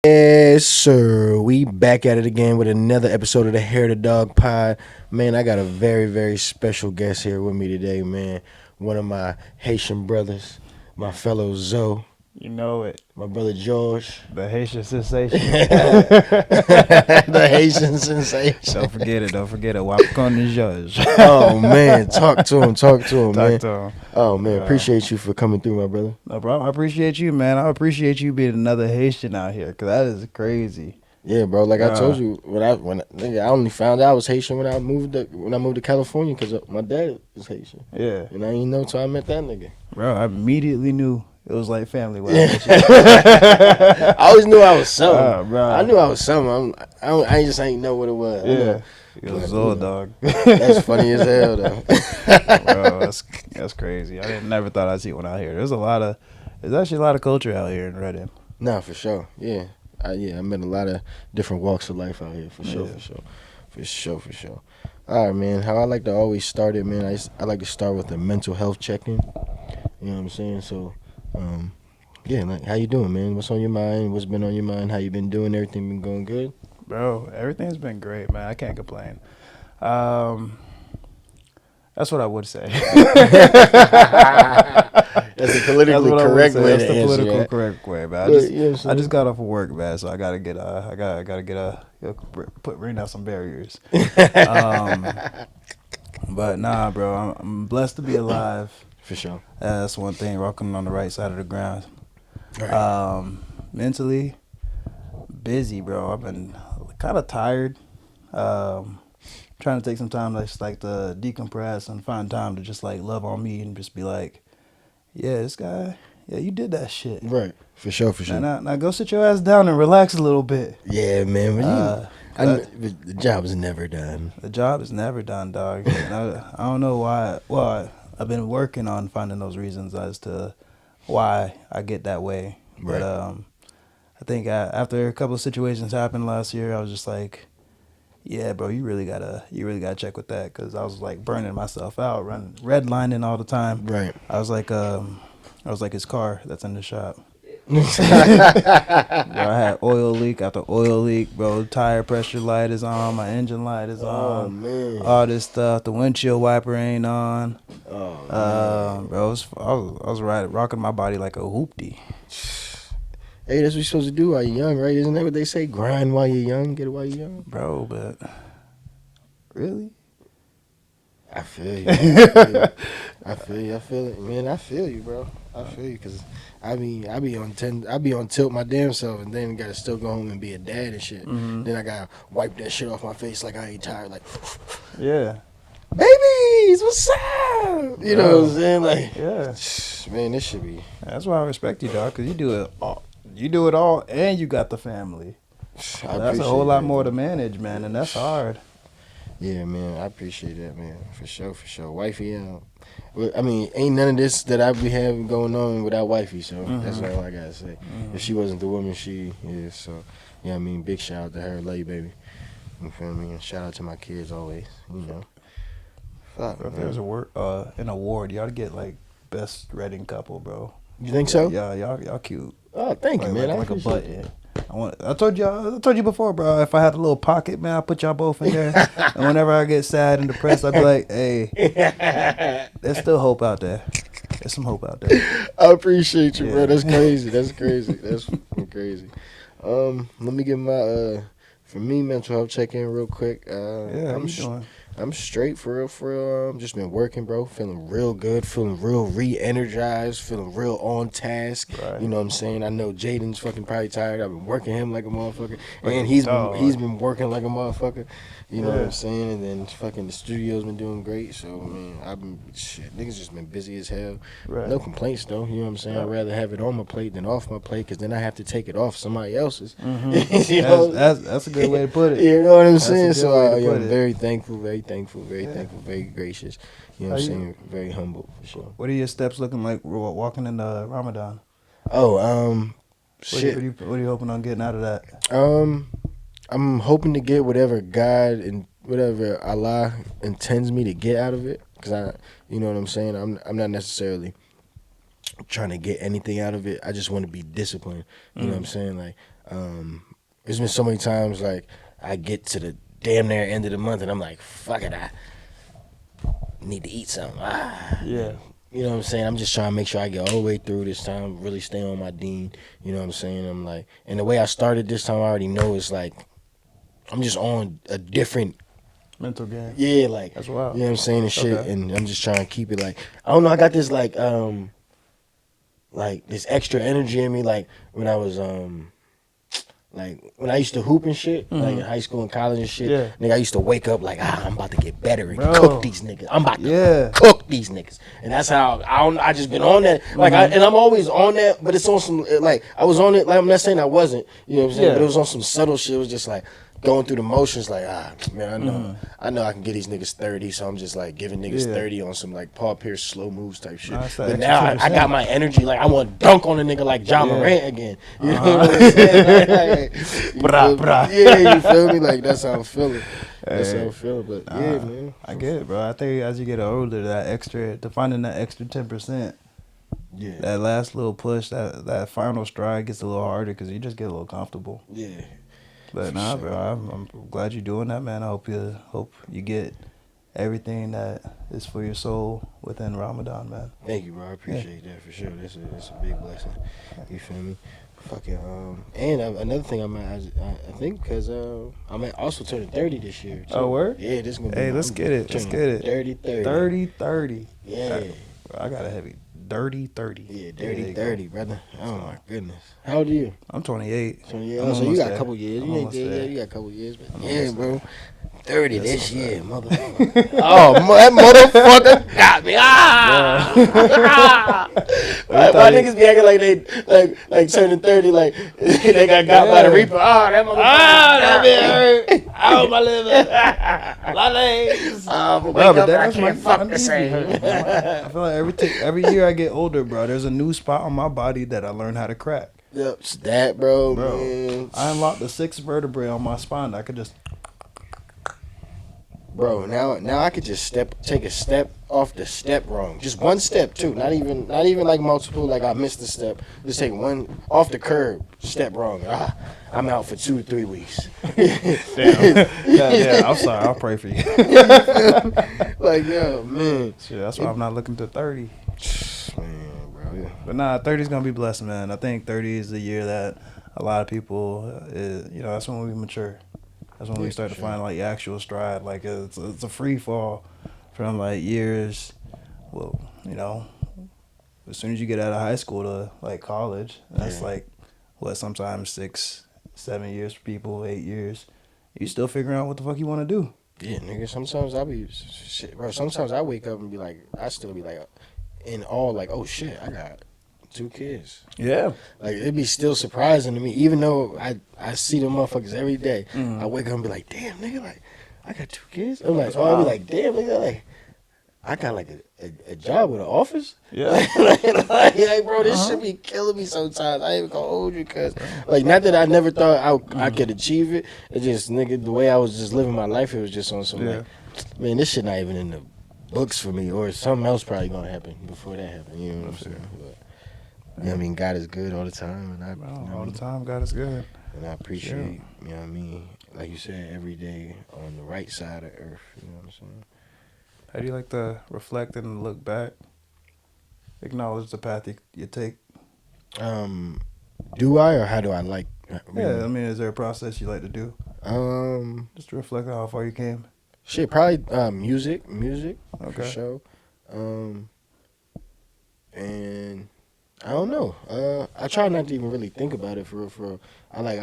Yes, sir. We back at it again with another episode of the Hair to Dog Pod. Man, I got a very, very special guest here with me today, man. One of my Haitian brothers, my fellow Zoe, You know it. my brother George. The Haitian sensation. The Haitian sensation. Don't forget it. Don't forget it. Wapcon is yours. Oh, man. Talk to him, man. Talk to him. Oh, man. Appreciate you for coming through, my brother. No, bro. I appreciate you, man. I appreciate you being another Haitian out here, because that is crazy. Yeah, bro. Like I told you, I only found out I was Haitian when I moved to California because my dad was Haitian. Yeah. And I ain't know till I met that nigga. Bro, I immediately knew it was like family. I always knew I was something. Bro. I knew I was something. I just ain't know what it was. Yeah. It was old dog. That's funny as hell, though. Bro, that's crazy. I never thought I'd see one out here. There's actually a lot of culture out here in Redding. Nah, for sure. Yeah. I met a lot of different walks of life out here, for sure. All right, man. How I like to always start it, man, I like to start with a mental health check-in. You know what I'm saying? So, yeah, like, how you doing, man? What's on your mind? What's been on your mind? How you been doing? Everything been going good? Bro, everything's been great, man. I can't complain. That's what I would say. That's the politically correct way to answer. That's the political that. correct way, man. I just got off of work, man, so I gotta bring down some barriers. But nah, bro, I'm blessed to be alive. For sure. That's one thing. Walking on the right side of the ground. Right. Mentally busy, bro. I've been kind of tired. Trying to take some time to decompress and find time to just like love on me and just be like, yeah, this guy, yeah, you did that shit. Right. For sure. Now go sit your ass down and relax a little bit. Yeah, man. The job is never done. The job is never done, dog. And I don't know why. Well, I've been working on finding those reasons as to why I get that way. Right. But I think after a couple of situations happened last year, I was just like, yeah, bro, you really gotta check with that, because I was like burning myself out, redlining all the time. Right. I was like his car that's in the shop. Bro, I had oil leak after oil leak, bro. Tire pressure light is on, my engine light is on. Oh, man. All this stuff. The windshield wiper ain't on. Oh, bro, I was rocking my body like a hoopty. Hey, that's what you're supposed to do while you're young, right? Isn't that what they say? Grind while you're young, get it while you're young. Bro, but really? I feel you. I feel it, man. I feel you, bro. I feel you, because I be on tilt my damn self, and then gotta still go home and be a dad and shit. Mm-hmm. Then I gotta wipe that shit off my face like I ain't tired, like, Yeah. babies, what's up? You know what I'm saying? Like, Yeah. man, this should be. That's why I respect you, dog, because you do it all. You do it all, and you got the family. That's a whole lot more to manage, man, and that's hard. Yeah, man, I appreciate that, man, for sure. Wifey, I mean, ain't none of this that I be having going on without wifey, so that's all I gotta say. If she wasn't the woman she is, so, yeah, I mean, big shout out to her, love you, baby. You feel me? And shout out to my kids always, you know. Fuck, Bro, if man. there's an award, you ought to get, like, best Redding couple, bro. You think so? Yeah, y'all cute. Oh, thank you, man. Like a appreciate button. that. I told you before, bro. If I had a little pocket, man, I'd put y'all both in there. And whenever I get sad and depressed, I'd be like, hey, there's still hope out there. There's some hope out there. I appreciate you, bro. Yeah. That's crazy. That's fucking crazy. Let me get my for me mental health check in real quick. I'm straight for real. Just been working, bro. Feeling real good. Feeling real re-energized. Feeling real on task. Right. You know what I'm saying? I know Jaden's fucking probably tired. I've been working him like a motherfucker, and he's been working like a motherfucker. You know what I'm saying? And then fucking the studio's been doing great. So man, niggas just been busy as hell. Right. No complaints though. You know what I'm saying? I'd rather have it on my plate than off my plate, because then I have to take it off somebody else's. Mm-hmm. You know? That's a good way to put it. You know what I'm That's a saying? good So way to put I'm it. very thankful, very gracious. You know what I'm saying? Very humble, for sure. What are your steps looking like walking into Ramadan? Oh, shit. What are you hoping on getting out of that? I'm hoping to get whatever God and whatever Allah intends me to get out of it, because you know what I'm saying? I'm not necessarily trying to get anything out of it. I just want to be disciplined. You know what I'm saying? Like, There's been so many times like I get to the damn near end of the month and I'm like, fuck it, I need to eat something. Yeah. You know what I'm saying? I'm just trying to make sure I get all the way through this time, really stay on my dean. You know what I'm saying? I'm like, and the way I started this time, I already know it's like, I'm just on a different, Mental game. yeah, like, That's wild. you know what I'm saying, and shit, Okay. and I'm just trying to keep it like, I don't know, I got this like this extra energy in me, like, when I was, like, when I used to hoop and shit, like in high school and college and shit, Yeah. nigga, I used to wake up like, I'm about to get better and Bro. cook these niggas. I'm about to Yeah. cook these niggas. And that's how, I just been on that. Like, and I'm always on that, but it's on some, like, I was on it, like, I'm not saying I wasn't, you know what I'm saying, Yeah. but it was on some subtle shit. It was just like, going through the motions, like, man, I know I can get these niggas 30, so I'm just like giving niggas Yeah. 30 on some like Paul Pierce slow moves type shit. Nah, it's that But extra now I 2%. got my energy, like I want to dunk on a nigga like John Yeah. Morant again. You know what I'm saying? Like, you Brah, feel me? brah. Yeah, you feel me? Like that's how I'm feeling. That's how Hey. I'm feeling. But yeah, man. I get it, bro. I think as you get older, finding that extra 10%, Yeah. that last little push, that final stride gets a little harder because you just get a little comfortable. Yeah. But For nah, sure. bro, I'm glad you're doing that, man. I hope you get everything that is for your soul within Ramadan, man. Thank you, bro. I appreciate that for sure. That's a big blessing. You feel me? Fucking and another thing I think because I'm also turning 30 this year. Too. Oh, word? Yeah, this is gonna be. Hey, let's get it. Let's get it. 30. 30. Yeah. I got a heavy dirty 30. Yeah, There you dirty go. 30, brother. Oh my goodness. How old are you? I'm 28. 28. I'm Oh, so you almost got there. a couple years. I'm You ain't almost there there. yet. You got a couple years, but I'm yeah, almost bro. there. 30 That's this so year, sad. motherfucker. Oh, that motherfucker got me. Why niggas be acting like they like turning 30 like they got by the Reaper? That motherfucker. that bit hurt. Ow, my liver. My legs. But Bro, wake but up, I that's can't my fuck the knees be same. hurting, bro. I feel like every year I get older, bro, there's a new spot on my body that I learn how to crack. Yep, it's that, bro, Bro, man. I unlocked the 6th vertebrae on my spine. I could just. Bro, now I could just take a step off the step wrong. Just one step too. Not even like multiple, like I missed a step. Just take one off the curb, step wrong. I'm out for 2 to 3 weeks. Damn. Yeah, I'm sorry. I'll pray for you. Like, yo, man. Shit, that's why I'm not looking to 30. Man, bro. Yeah. But nah, 30 is gonna be blessed, man. I think 30 is the year that a lot of people, that's when we mature. That's when we start to find like actual stride. Like it's a free fall from like years. Well, as soon as you get out of high school to like college, that's like sometimes 6, 7 years for people, 8 years. You still figuring out what the fuck you want to do. Yeah, nigga. Sometimes I be shit, bro. Sometimes I wake up and be like, I still be like, in awe, like, oh shit, I got 2 kids. Yeah. Like, it'd be still surprising to me, even though I see them motherfuckers every day. I wake up and be like, damn, nigga, like, I got 2 kids. I'm like, I'll be like, damn, nigga, like, I got like a job with an office. Yeah. like, bro, this shit be killing me sometimes. I ain't even gonna hold you, cause like, not that I never thought I could achieve it. It just, nigga, the way I was just living my life, it was just on some like, man, this shit not even in the books for me, or something else probably gonna happen before that happen. You know what I'm saying? But, you know what I mean? God is good all the time, and all the time, God is good. and I appreciate, you know what I mean? Like you said, every day on the right side of earth. You know what I'm saying? How do you like to reflect and look back? Acknowledge the path you take. Do I, or how do I like? Yeah, I mean, is there a process you like to do? Just to reflect on how far you came. Shit, probably music for Okay. sure. And I don't know. I try not to even really think about it for real. For real. I try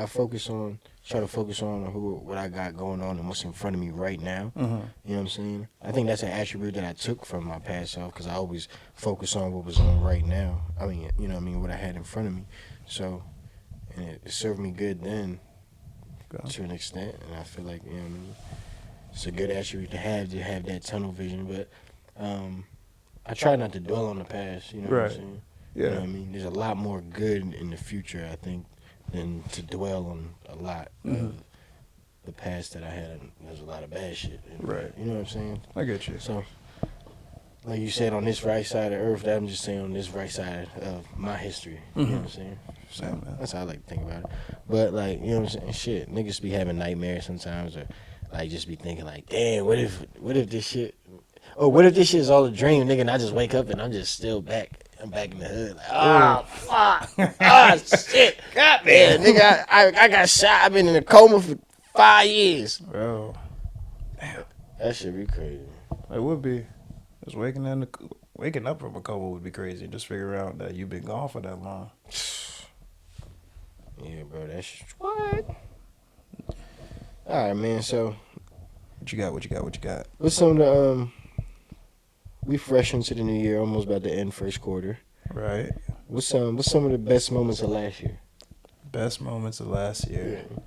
to focus on what I got going on and what's in front of me right now. You know what I'm saying? I think that's an attribute that I took from my past self, because I always focus on what was on right now. I mean, you know what I mean, what I had in front of me. So, and it served me good then to an extent, and I feel like, you know what I mean, it's a good attribute to have that tunnel vision. But I try not to dwell on the past, you know what I'm saying? Yeah. You know what I mean? There's a lot more good in the future, I think, than to dwell on a lot of the past that I had. There's a lot of bad shit. Right. You know what I'm saying? I get you. So, like you said, on this right side of Earth, that I'm just saying on this right side of my history. You know what I'm saying? So that's how I like to think about it. But like, you know what I'm saying? Shit, niggas be having nightmares sometimes, or like just be thinking like, damn, what if this shit, or what if this shit is all a dream, nigga, and I just wake up and I'm just still back. I'm back in the hood. Like, oh fuck, shit, goddamn, nigga, I got shot. I've been in a coma for 5 years, bro. Damn, that shit be crazy. It would be. Just waking up from a coma would be crazy. Just figure out that you've been gone for that long. Yeah, bro, that's what. All right, man. So, what you got? What's some of the we fresh into the new year, almost about to end first quarter. Right. What's some of the best moments of last year? Best moments of last year. Yeah.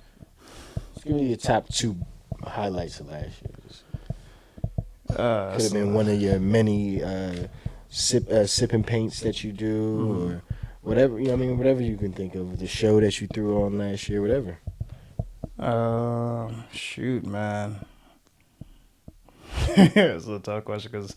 Let's give me your top 2 highlights of last year. Could have been one of your many sipping paints that you do, or whatever. You know, what I mean, whatever you can think of. The show that you threw on last year, whatever. Shoot, man. It's a tough question because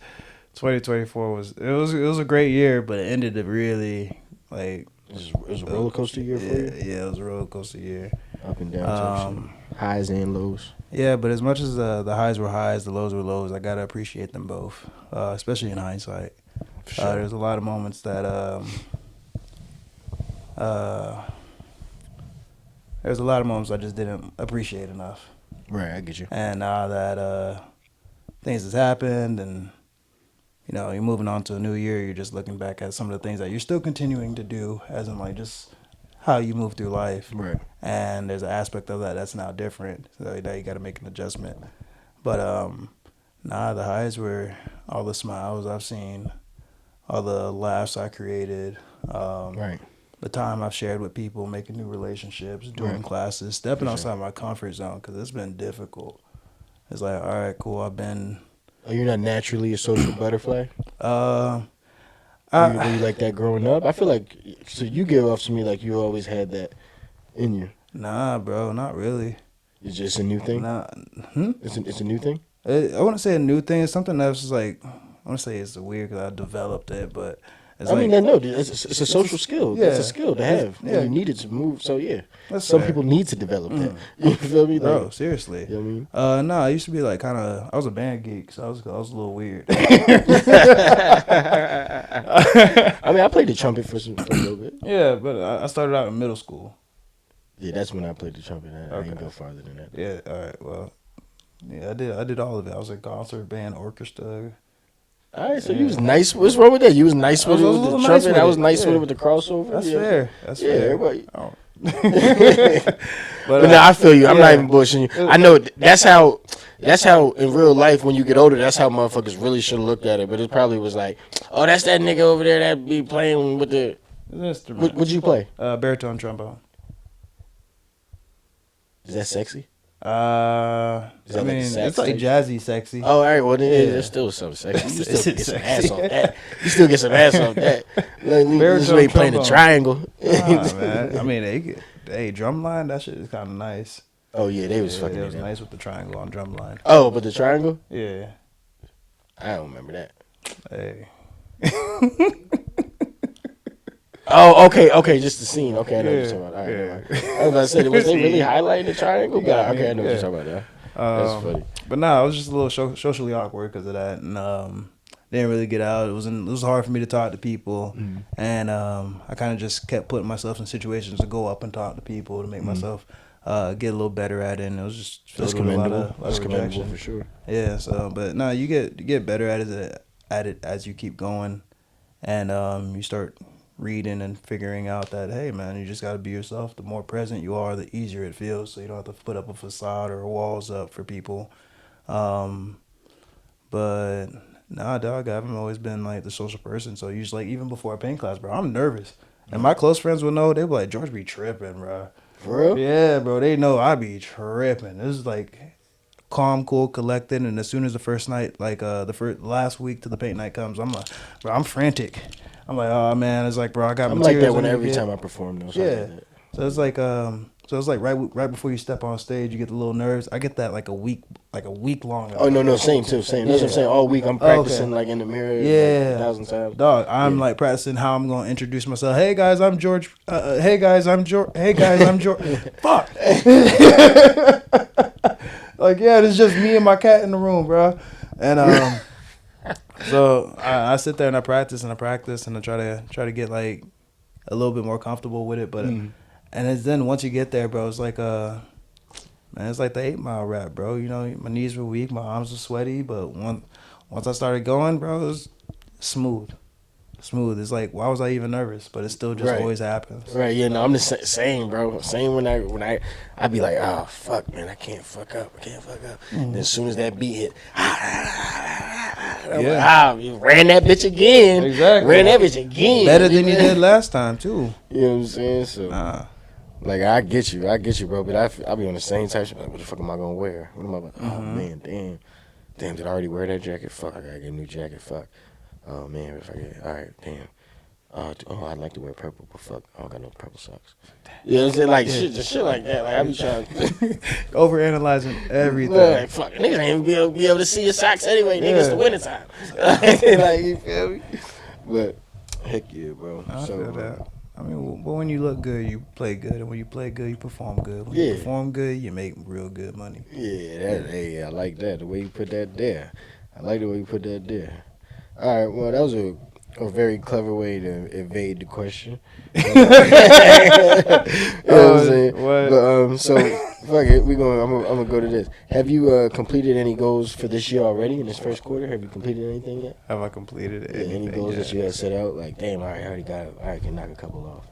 2024 was a great year, but it ended up really like it was a roller coaster year for you. Yeah, it was a roller coaster year. Up and down, highs and lows. Yeah, but as much as the highs were highs, the lows were lows, I gotta appreciate them both, especially in hindsight. Sure. There's a lot of moments that there's a lot of moments I just didn't appreciate enough. Right, I get you. And now that things has happened, and you know you're moving on to a new year, you're just looking back at some of the things that you're still continuing to do, as in like just how you move through life. Right. And there's an aspect of that that's now different. So now you got to make an adjustment. But the highs were all the smiles I've seen, all the laughs I created. Right. The time I've shared with people, making new relationships, doing classes, stepping outside my comfort zone because it's been difficult. It's like, all right, cool, I've been. Oh, you're not naturally a social butterfly? Were you like that growing up? I feel like, so you give off to me like you always had that in you. Nah, bro, not really. It's just a new thing? Nah. It's a new thing? I wouldn't say a new thing. It's something that's just like, I want to say it's weird because I developed it, but it's it's a social skill. Yeah. It's a skill to have. Yeah. And you need it to move. So, yeah. That's Some fair. people need to develop that. You feel me? Bro, seriously. You know what I mean? No, I used to be like I was a band geek, so I was a little weird. I mean, I played the trumpet for a little bit. Yeah, but I started out in middle school. Yeah, that's when I played the trumpet. I didn't go farther than that. Yeah, all right, well, yeah, I did all of it. I was in concert, band, orchestra. All right, so you was nice. What's wrong with that? You was nice with it with the trumpet. Nice with I was it. nice with it with the crossover. That's fair. That's fair. Everybody. Oh. But no, I feel you. I'm not even bullshitting you. I know that's how in real life when you get older, that's how motherfuckers really should have looked at it. But it probably was like, oh, that's that nigga over there that be playing with the instrument. What'd you play? Baritone trombone. Is that sexy? I mean, it's like jazzy sexy. Oh, all right. Well, then there's still something sexy. You still get some ass off that. You still get some ass off that. Like, this way playing the triangle. Nah, man. I mean, drumline, that shit is kind of nice. Oh, yeah, they was fucking. It was nice with the triangle on drumline. Oh, but the triangle? Yeah. I don't remember that. Hey. Oh, okay, just the scene. Okay, I know what you're talking about. All right, I was about to say, was they really highlighting the triangle? Yeah, okay, I know what you're talking about now. That's funny. But no, it was just a little socially awkward because of that, and didn't really get out. It was hard for me to talk to people, and I kind of just kept putting myself in situations to go up and talk to people to make myself get a little better at it. And it was just filled with a lot of rejection for sure. Yeah. So, but no, you get better at it as you keep going, and you start reading and figuring out that, hey man, you just got to be yourself. The more present you are, the easier it feels, so you don't have to put up a facade or walls up for people. But nah, dog, I haven't always been like the social person. So usually, like, even before a paint class, bro, I'm nervous, and my close friends will know. They be like, George be tripping, bro. For real? Yeah, bro, they know I be tripping. This is like calm, cool, collected, and as soon as the first night, like the last week to the paint night comes, I'm like, bro, I'm frantic. I'm like, oh man, it's like, bro, I got. I'm like that every time I perform though. Yeah. So it's like, So it's like right before you step on stage, you get the little nerves. I get that like a week long. Oh no, same too, same. That's what I'm saying. All week I'm practicing like in the mirror, like 1,000 times. Dog, I'm like practicing how I'm gonna introduce myself. Hey guys, I'm George. Hey guys, I'm George. Hey guys, I'm George. Fuck. Like it's just me and my cat in the room, bro. And so I sit there and I practice and I try to get like a little bit more comfortable with it, but. And it's then once you get there, bro, it's like man, it's like the 8 Mile rap, bro. You know, my knees were weak, my arms were sweaty, but once I started going, bro, it was smooth. It's like, why was I even nervous? But it still just always happens. Right, yeah, no, I'm the same, bro. Same when I be like, oh fuck, man, I can't fuck up. And as soon as that beat hit, you ran that bitch again. Exactly. Ran that bitch again. Better than you did last time too. You know what I'm saying? So like I get you, bro. But I be on the same type shit. Like, what the fuck am I gonna wear? What am I about? Oh man, damn, did I already wear that jacket? Fuck, I gotta get a new jacket. Fuck. Oh man, if I get alright, damn. I'd like to wear purple, but fuck, I don't got no purple socks. You know what I'm saying? Like shit like that. Like I be trying overanalyzing everything. Like, fuck, niggas ain't even be able to see your socks anyway. Nigga, it's the winter time. Like you feel me? But heck yeah, bro. I feel that. I mean, but when you look good, you play good, and when you play good, you perform good. When you perform good, you make real good money. Hey, I like that. The way you put that there. I like the way you put that there. All right, well, that was a very clever way to evade the question. You know what I'm saying? But so fuck it, I'm gonna go to this. Have you completed any goals for this year already in this first quarter? Have you completed anything yet? Have I completed anything? Any goals that you had set out? Like, damn, I already got it. I can knock a couple off.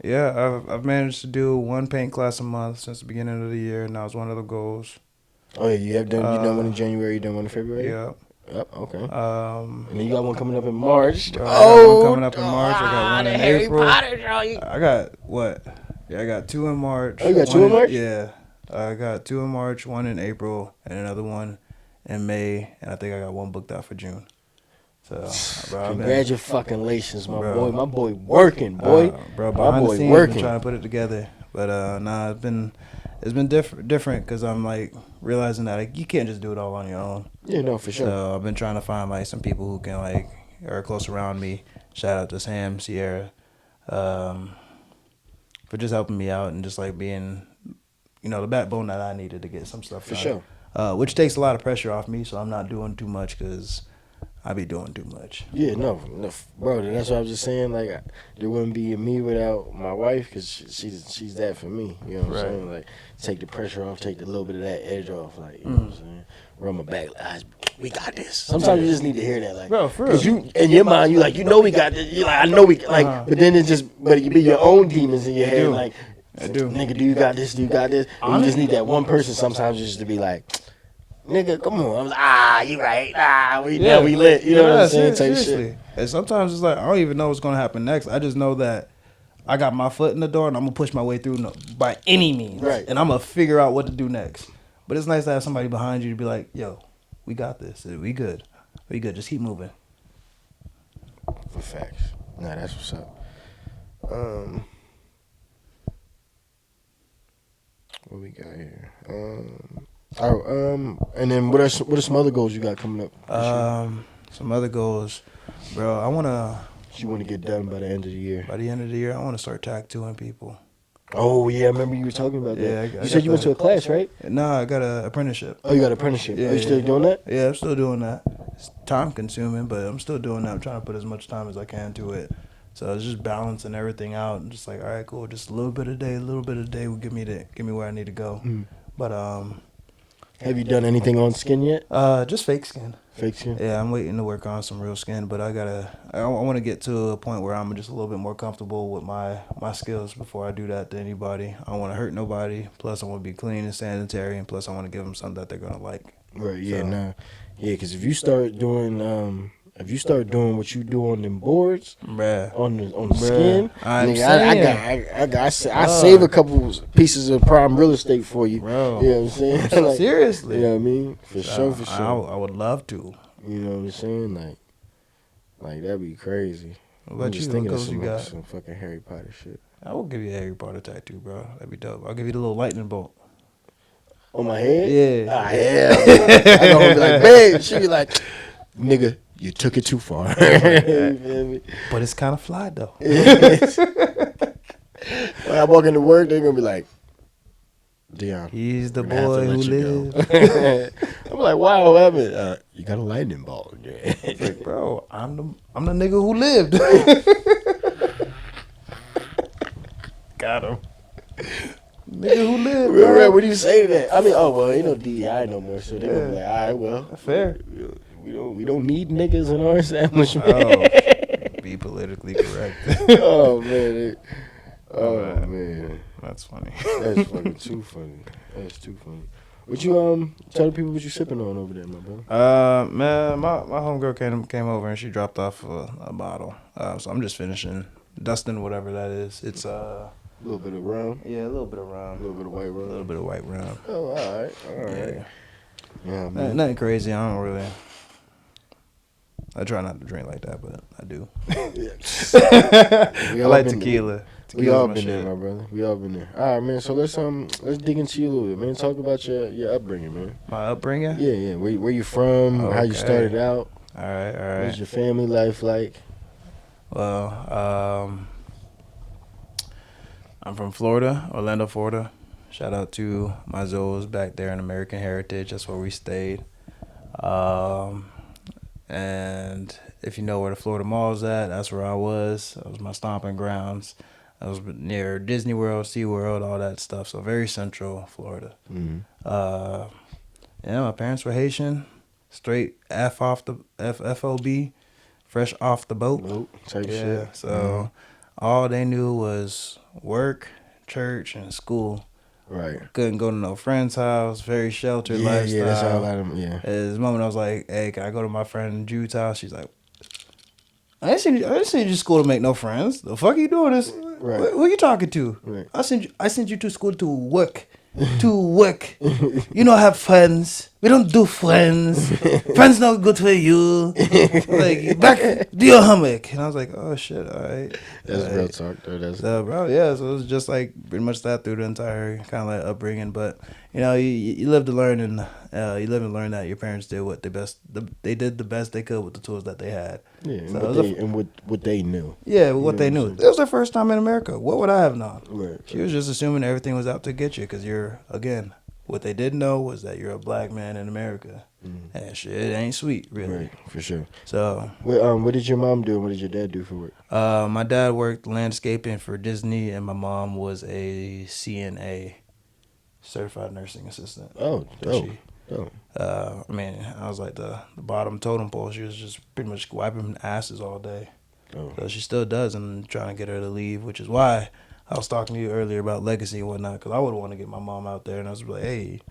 Yeah, I've managed to do 1 paint class a month since the beginning of the year, and that was one of the goals. Oh yeah, you have done. You done one in January. You done one in February. Yeah. Yep. Okay. And then you got one coming up in March. I got one coming up in March. I got one in April. Potter, I got what? Yeah, I got 2 in March. Oh, you got 2 in March? Yeah. I got 2 in March, 1 in April, and another one in May, and I think I got 1 booked out for June. So, bro, congratulations, my boy. My boy working, boy. Bro, behind the scenes, been trying to put it together. But it's been different because I'm like realizing that like, you can't just do it all on your own. Yeah, no, for sure. So I've been trying to find like some people who can like are close around me. Shout out to Sam, Sierra, for just helping me out and just like being, the backbone that I needed to get some stuff done. For sure. Which takes a lot of pressure off me, so I'm not doing too much because I be doing too much. Yeah, no, bro. That's what I was just saying. Like, there wouldn't be me without my wife because she's that for me. You know what I'm saying? Like, take the pressure off, take a little bit of that edge off. Like, you know what I'm saying? Run my back. We got this. Sometimes you just need to hear that. Like, bro, for real. Because you, in your mind, you like, we got this. You like, I know we like, but then it you be your own demons in your head. Like, I do. Nigga, do you got this? Do you got this? And you just need that one person sometimes just to be like, nigga, come on. I'm like, you right. We lit. You know what I'm saying? Seriously. Shit. And sometimes it's like, I don't even know what's going to happen next. I just know that I got my foot in the door and I'm going to push my way through by any means. Right. And I'm going to figure out what to do next. But it's nice to have somebody behind you to be like, yo, we got this. We good. We good. Just keep moving. For facts. Nah, that's what's up. What we got here? And then what are some other goals you got coming up? Some other goals, bro. I wanna. You want to get done by the end of the year? By the end of the year, I want to start tattooing people. Oh yeah, I remember you were talking about that. Yeah, you said you went to a class, right? No, I got an apprenticeship. Oh, you got an apprenticeship. Yeah, are you still doing that? Yeah, I'm still doing that. It's time consuming, but I'm still doing that. I'm trying to put as much time as I can to it. So it's just balancing everything out and just like, all right, cool. Just a little bit a day will get me where I need to go. But have you done anything on skin yet? Just fake skin. Fake skin? Yeah, I'm waiting to work on some real skin, but I want to get to a point where I'm just a little bit more comfortable with my skills before I do that to anybody. I don't want to hurt nobody. Plus, I want to be clean and sanitary, and plus, I want to give them something that they're gonna like. Right. Yeah. So, yeah. Because if you start doing what you do on them boards, bruh, on the skin, I saying, save a couple pieces of prime real estate for you, bro. You know what I'm saying? Like, seriously, you know what I mean? For sure. I would love to. You know what I'm saying? Like that'd be crazy. What about I'm just you? thinking What of goals you got? some fucking Harry Potter shit. I will give you a Harry Potter tattoo, bro. That'd be dope. I'll give you the little lightning bolt. On my head? Yeah. Ah, hell. I gonna be like, babe. She be like, nigga, you took it too far. You feel me? But it's kind of fly though. When I walk into work, they're gonna be like, Dion, He's the we're gonna have to boy who let you lives. go. I'm like, wow, what happened? You got a lightning bolt. Like, bro, I'm the nigga who lived. Got him. Nigga who lived, Real, bro. what do you say to that? I mean, oh well, ain't no DEI no more, so they're gonna be like, all right, well, Fair. we don't need niggas in our establishment. Oh, be politically correct. Oh man, man, That's funny. that's fucking too funny. That's too funny. What you tell the people what you sipping on over there, my brother? Man, my homegirl came over and she dropped off a bottle. So I'm just finishing dusting whatever that is. It's A little bit of rum, yeah, a little bit of a rum, little bit of white a rum. little bit of white rum. Oh, all right. Yeah, man. Nothing crazy. I don't really. I try not to drink like that, but I do. We I all like been- tequila. We all been there, my brother. We all been there. All right, man. So let's dig into you a little bit, man. Talk about your upbringing, man. My upbringing. Yeah. Where you from? How you Okay. started out? All right. What's your family life like? Well, I'm from Florida, Orlando, Florida. Shout out to my Zoes back there in American Heritage. That's where we stayed. And if you know where the Florida Mall is at, that's where I was. That was my stomping grounds. I was near Disney World, SeaWorld, all that stuff. So very central Florida. Mm-hmm. Yeah, my parents were Haitian, straight FOB, fresh off the boat. Nope. Type Yeah, shit. so all they knew was work, church, and school. Right. Couldn't go to no friend's house. Very sheltered lifestyle. Yeah, that's all of them. Yeah. At the moment I was like, "Hey, can I go to my friend Jude's house?" She's like, "I didn't send you to school to make no friends. The fuck you doing this? Right. Who you talking to? Right. I sent you to school to work." To work. You don't have friends. We don't do friends. Friends not good for you. Like, back, do your homework. And I was like, oh shit, all right. That's real talk, though. That's So, bro, yeah, so it was just like pretty much that through the entire kind of like upbringing. But, you know, you live to learn, and you live and learn that your parents did what they did the best they could with the tools that they had. yeah. And, So what they knew. Yeah, what know they what knew. I'm It saying? was their first time in America. What would I have known? Right. She was just assuming everything was out to get you because you're, again, what they didn't know was that you're a black man in America. And shit ain't sweet, really. Right. For sure. So, What did your mom do? And what did your dad do for work? my dad worked landscaping for Disney, and my mom was a CNA, certified nursing assistant. Oh, dope. She, Dope. I mean, I was like the bottom totem pole. She was just pretty much wiping asses all day. Oh. So she still does, and I'm trying to get her to leave, which is why I was talking to you earlier about legacy and whatnot, because I would want to get my mom out there, and I was like, hey,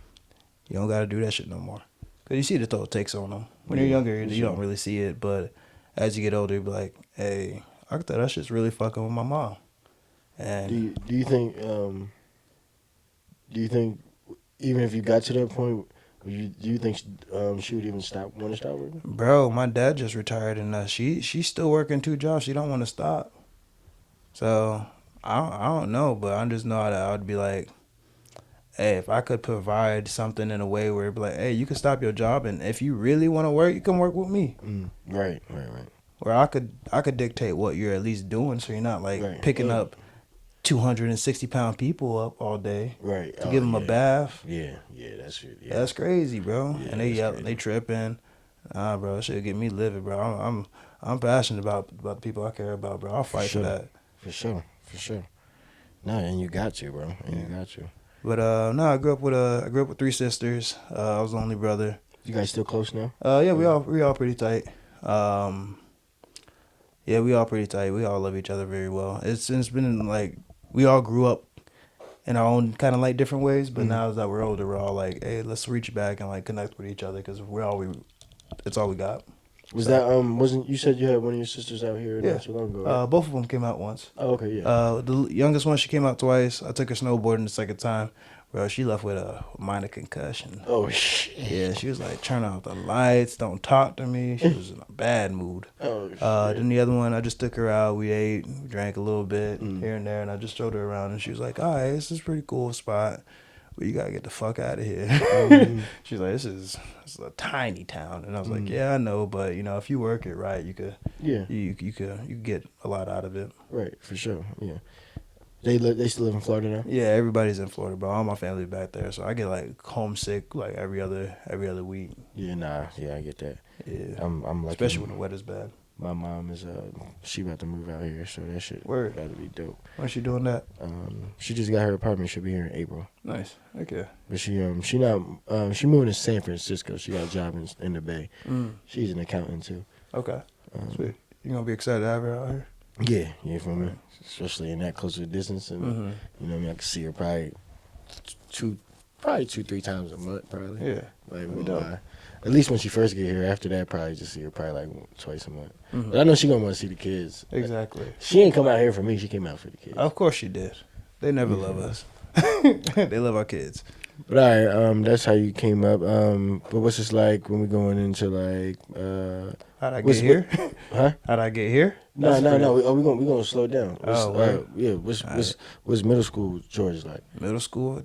you don't got to do that shit no more. Because you see the toll it takes on them. When you're younger, you don't really see it, but as you get older, you be like, hey, I thought that shit's really fucking with my mom. And Do you think even if you got to that point, do you think she would even want to stop working? bro, my dad just retired, and she's still working 2 jobs. She don't want to stop. So I don't know, but I just know that I would be like, hey, if I could provide something in a way where it'd be like, hey, you can stop your job, and if you really want to work, you can work with me. Right. Where I could dictate what you're at least doing, so you're not like picking up 260-pound people up all day. Right. To give them a bath. Yeah, that's it. Yeah. That's crazy, bro. Yeah, And they that's yell, crazy. they tripping. Bro, that shit get me livid, bro. I'm passionate about the people I care about, bro. I'll fight for that. For sure. No, and you got to, bro. And you got to. But no, I grew up with 3 sisters. I was the only brother. You guys still close now? Yeah, we all pretty tight. Yeah, we all pretty tight. We all love each other very well. It's been like we all grew up in our own kind of like different ways, but now that we're older, we're all like, hey, let's reach back and like connect with each other because it's all we got. Was that wasn't you said you had one of your sisters out here not so long ago? Right? Both of them came out once. Oh, okay, yeah. The youngest one, she came out twice. I took her snowboarding the second time. Bro, she left with a minor concussion. Oh shit. Yeah, she was like, turn off the lights, don't talk to me. She was in a bad mood. Oh shit. Then the other one, I just took her out. We ate, we drank a little bit here and there, and I just showed her around. And she was like, all right, this is a pretty cool spot. But you gotta get the fuck out of here. She's like, this is a tiny town. And I was like, yeah, I know, but you know, if you work it right, you could you could get a lot out of it. Right, for sure. Yeah. They still live in Florida now? Yeah, everybody's in Florida, bro. All my family's back there, so I get like homesick like every other week. Yeah, I get that. Yeah, I'm like, especially when the weather's bad. My mom is she about to move out here, so that shit Word. got to be dope. When's she doing that? She just got her apartment. She'll be here in April. Nice. Okay. But she moving to San Francisco. She got a job in the Bay. She's an accountant too. Okay. Sweet. You gonna be excited to have her out here? Yeah, you feel me? Especially in that closer distance, and you know what I mean. I can see her probably 2-3 times a month, probably. Yeah. Like, at least when she first get here. After that, probably just see her probably like twice a month. But I know she gonna want to see the kids. Exactly. She ain't come out here for me. She came out for the kids. Of course she did. They never love us. They love our kids. But all right, that's how you came up. But what's this like when we going into like? How'd I get here? Huh? How'd I get here? No. We gonna slow down. Word. What's middle school George like? Middle school,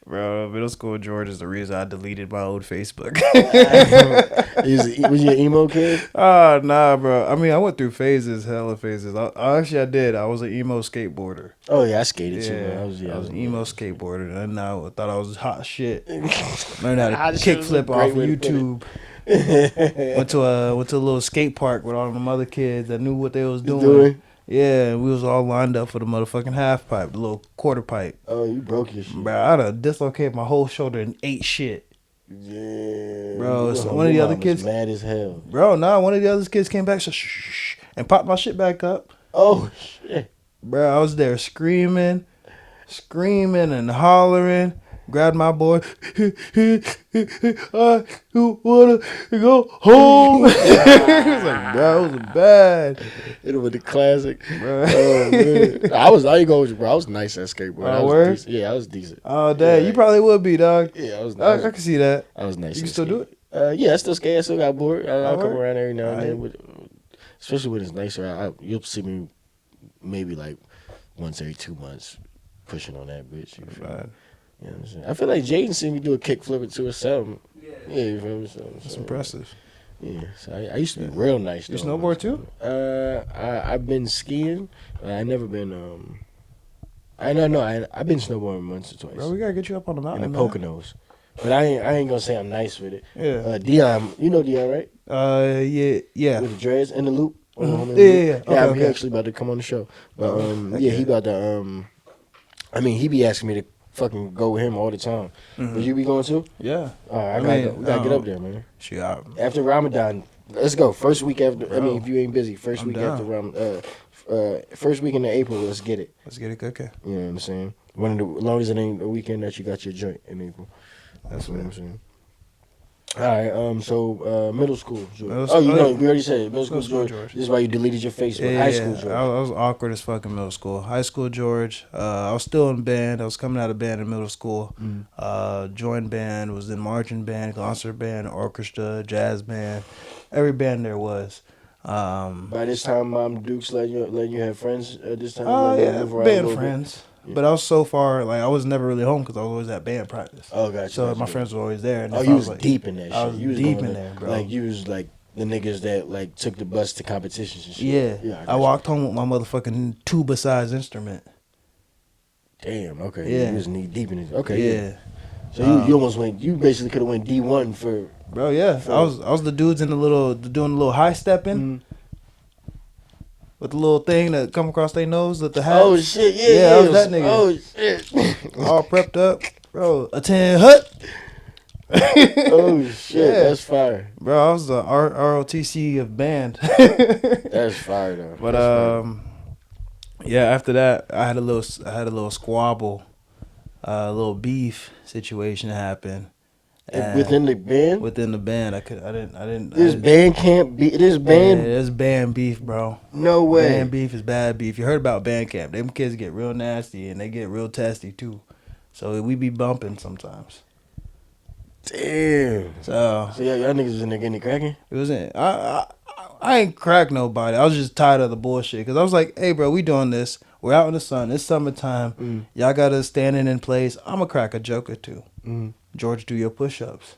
bro. Middle school George is the reason I deleted my old Facebook. Was you an emo kid? Oh, nah, bro. I mean, I went through phases, hella phases. I did. I was an emo skateboarder. Oh yeah, I skated too. Yeah, Man. I was an emo skateboarder, and I thought I was hot shit. Learned how to kickflip off YouTube. went to a little skate park with all them other kids that knew what they was doing. Yeah, and we was all lined up for the motherfucking half pipe, the little quarter pipe. Oh, you broke your shit. Bro, I done dislocated my whole shoulder and ate shit. Yeah. Bro, so one of the other kids mad as hell. Bro, nah, one of the other kids came back, so shh, and popped my shit back up. Oh shit. Bro, I was there screaming and hollering. Grabbed my boy. I wanna go home. It was like, bro, it was bad. It was the classic. Bro. Oh man, I ain't going with you, bro. I was nice at skateboard. Oh, word? Decent. Yeah, I was decent. Oh, dang, you probably would be, dog. Yeah, I was. I can see that. I was nice. You can still do it? Yeah, I still skate. I still got bored. I'll come word? around every now and then. Especially when it's nicer. You'll see me maybe like once every 2 months pushing on that bitch. You feel me? You know what I'm saying? I feel like Jaden seen me do a kick flip or something. Yeah, you feel me? That's impressive. Yeah, so I used to be real nice. You snowboard too? I've been skiing. I never been. I've been snowboarding once or twice. Bro, we gotta get you up on the mountain. In the Poconos. But I ain't gonna say I'm nice with it. Yeah. Dion, you know Dion, right? Yeah. With the dreads in the loop. Yeah. He actually about to come on the show. But he about to he be asking me to fucking go with him all the time. Would you be going too? Yeah. We gotta get up there, man. She out. After Ramadan, let's go. First week after. Bro, I mean, if you ain't busy, first week down. after Ramadan. First weekend of April, let's get it. Let's get it cooking. You know what I'm saying? As long as it ain't a weekend that you got your joint in April. That's what I'm saying. All right. So middle school, George. We already said it. Middle school, George. This is why you deleted your Facebook. High school, George. I was awkward as fuck in middle school. High school, George. I was still in band. I was coming out of band in middle school. Joined band. Was in marching band, concert band, orchestra, jazz band. Every band there was. By this time, Mom Duke's letting you have friends at this time? Band friends. Yeah. But I was so far, like, I was never really home because I was always at band practice. Oh, gotcha. So my friends were always there. And you was like, deep in that shit. I was deep in there, bro. Like, you was like the niggas that, like, took the bus to competitions and shit. Yeah. I walked home with my motherfucking tuba-sized instrument. Damn, okay. Yeah. You was knee deep in it. Okay. Yeah. So you almost went, you basically could have went D1 for... Bro, yeah. I was the dudes in doing the little high stepping. With the little thing that come across their nose with the hat. Oh, shit, yeah. I was that nigga. Oh, shit. All prepped up. Bro, attend hut. Oh, shit. Yeah. That's fire. Bro, I was the ROTC of band. That's fire, though. But, yeah, after that, I had a little squabble, a little beef situation happen. Within the band? Within the band, I didn't. This band can't be. This band. Yeah, it's band beef, bro. No way. Band beef is bad beef. You heard about band camp? Them kids get real nasty and they get real testy too. So we be bumping sometimes. Damn. So y'all niggas was in there getting cracking? it wasn't. I ain't crack nobody. I was just tired of the bullshit because I was like, hey, bro, we doing this. We're out in the sun. It's summertime. Y'all got us standing in place. I'm going to crack a joke or two. George, do your push-ups.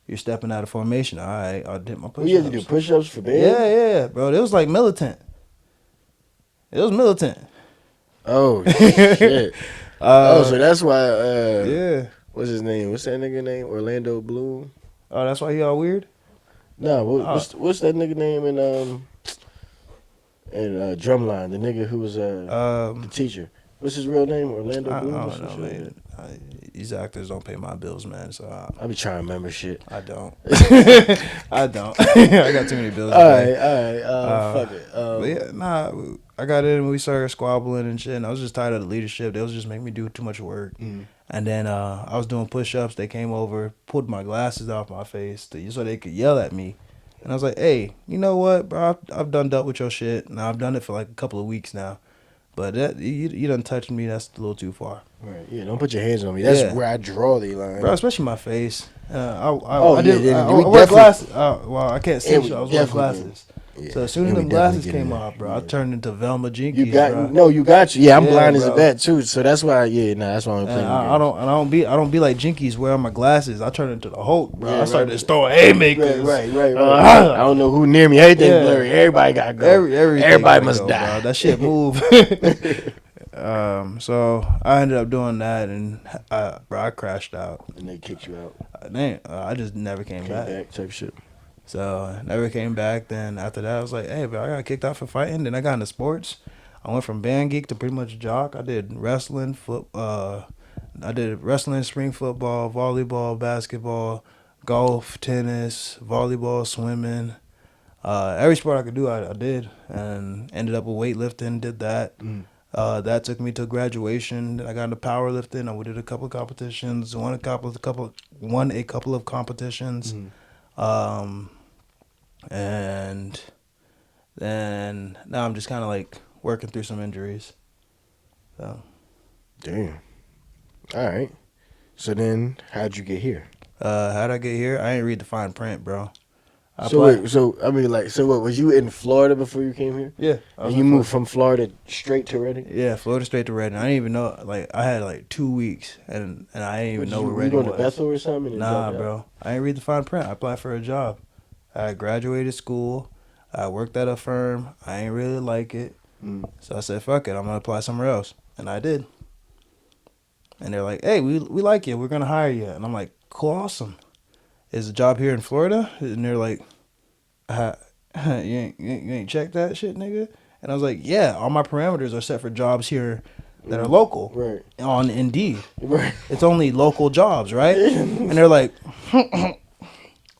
You're stepping out of formation. All right, I'll dip my push-ups. You had to do push-ups for band? Yeah, bro. It was like militant. It was militant. Oh, shit. So that's why, yeah. What's his name? What's that nigga name? Orlando Bloom? Oh, that's why he all weird? No, what's that nigga name in Drumline? The nigga who was the teacher. What's his real name? Orlando Bloom? I don't know, man. These actors don't pay my bills, man. So I be trying to remember shit. I don't. I don't. I got too many bills. All right. Fuck it. But yeah, nah. I got in and we started squabbling and shit. And I was just tired of the leadership. They was just making me do too much work. And then I was doing push-ups. They came over, pulled my glasses off my face so they could yell at me. And I was like, hey, you know what, bro? I've done dealt with your shit. Now I've done it for like a couple of weeks now. But that you done touched me. That's a little too far. Right. Yeah. Don't put your hands on me. That's where I draw the line. Bro, especially my face. I we wear glasses. Well, I can't see. So I was wearing glasses. Yeah. So as soon as the glasses came off, bro, I turned into Velma Jinkies. You got you. Yeah, I'm blind as a bat too. So that's why. Yeah, that's why I'm playing. I don't be like Jinkies wearing my glasses. I turned into the Hulk, bro. Yeah, I started just throwing haymakers. Right. I don't know who near me. Everything blurry. Everybody got go. Everybody must die. Bro. That shit move. So I ended up doing that, and I crashed out. And they kicked you out. I just never came back. Type shit. So never came back. Then after that, I was like, hey, bro, I got kicked out for fighting. Then I got into sports. I went from band geek to pretty much jock. I did wrestling, spring football, volleyball, basketball, golf, tennis, volleyball, swimming. Every sport I could do, I did, and ended up with weightlifting. Did that. That took me to graduation. Then I got into powerlifting. I did a couple of competitions. Won a couple of competitions. And then now I'm just kind of like working through some injuries. So. Damn. All right. So then, how'd you get here? How'd I get here? I ain't read the fine print, bro. So what? Was you in Florida before you came here? Yeah. And you moved from Florida straight to Reading? Yeah, Florida straight to Reading. I didn't even know. Like, I had like 2 weeks, and I didn't even know where Reading was. You going to Bethel or something? Nah, bro. I ain't read the fine print. I applied for a job. I graduated school. I worked at a firm. I ain't really like it. So I said, fuck it. I'm going to apply somewhere else. And I did. And they're like, hey, we like you. We're going to hire you. And I'm like, cool, awesome. Is the job here in Florida? And they're like, you ain't checked that shit, nigga? And I was like, yeah, all my parameters are set for jobs here that are local. Right. On Indeed. Right. It's only local jobs, right? And they're like,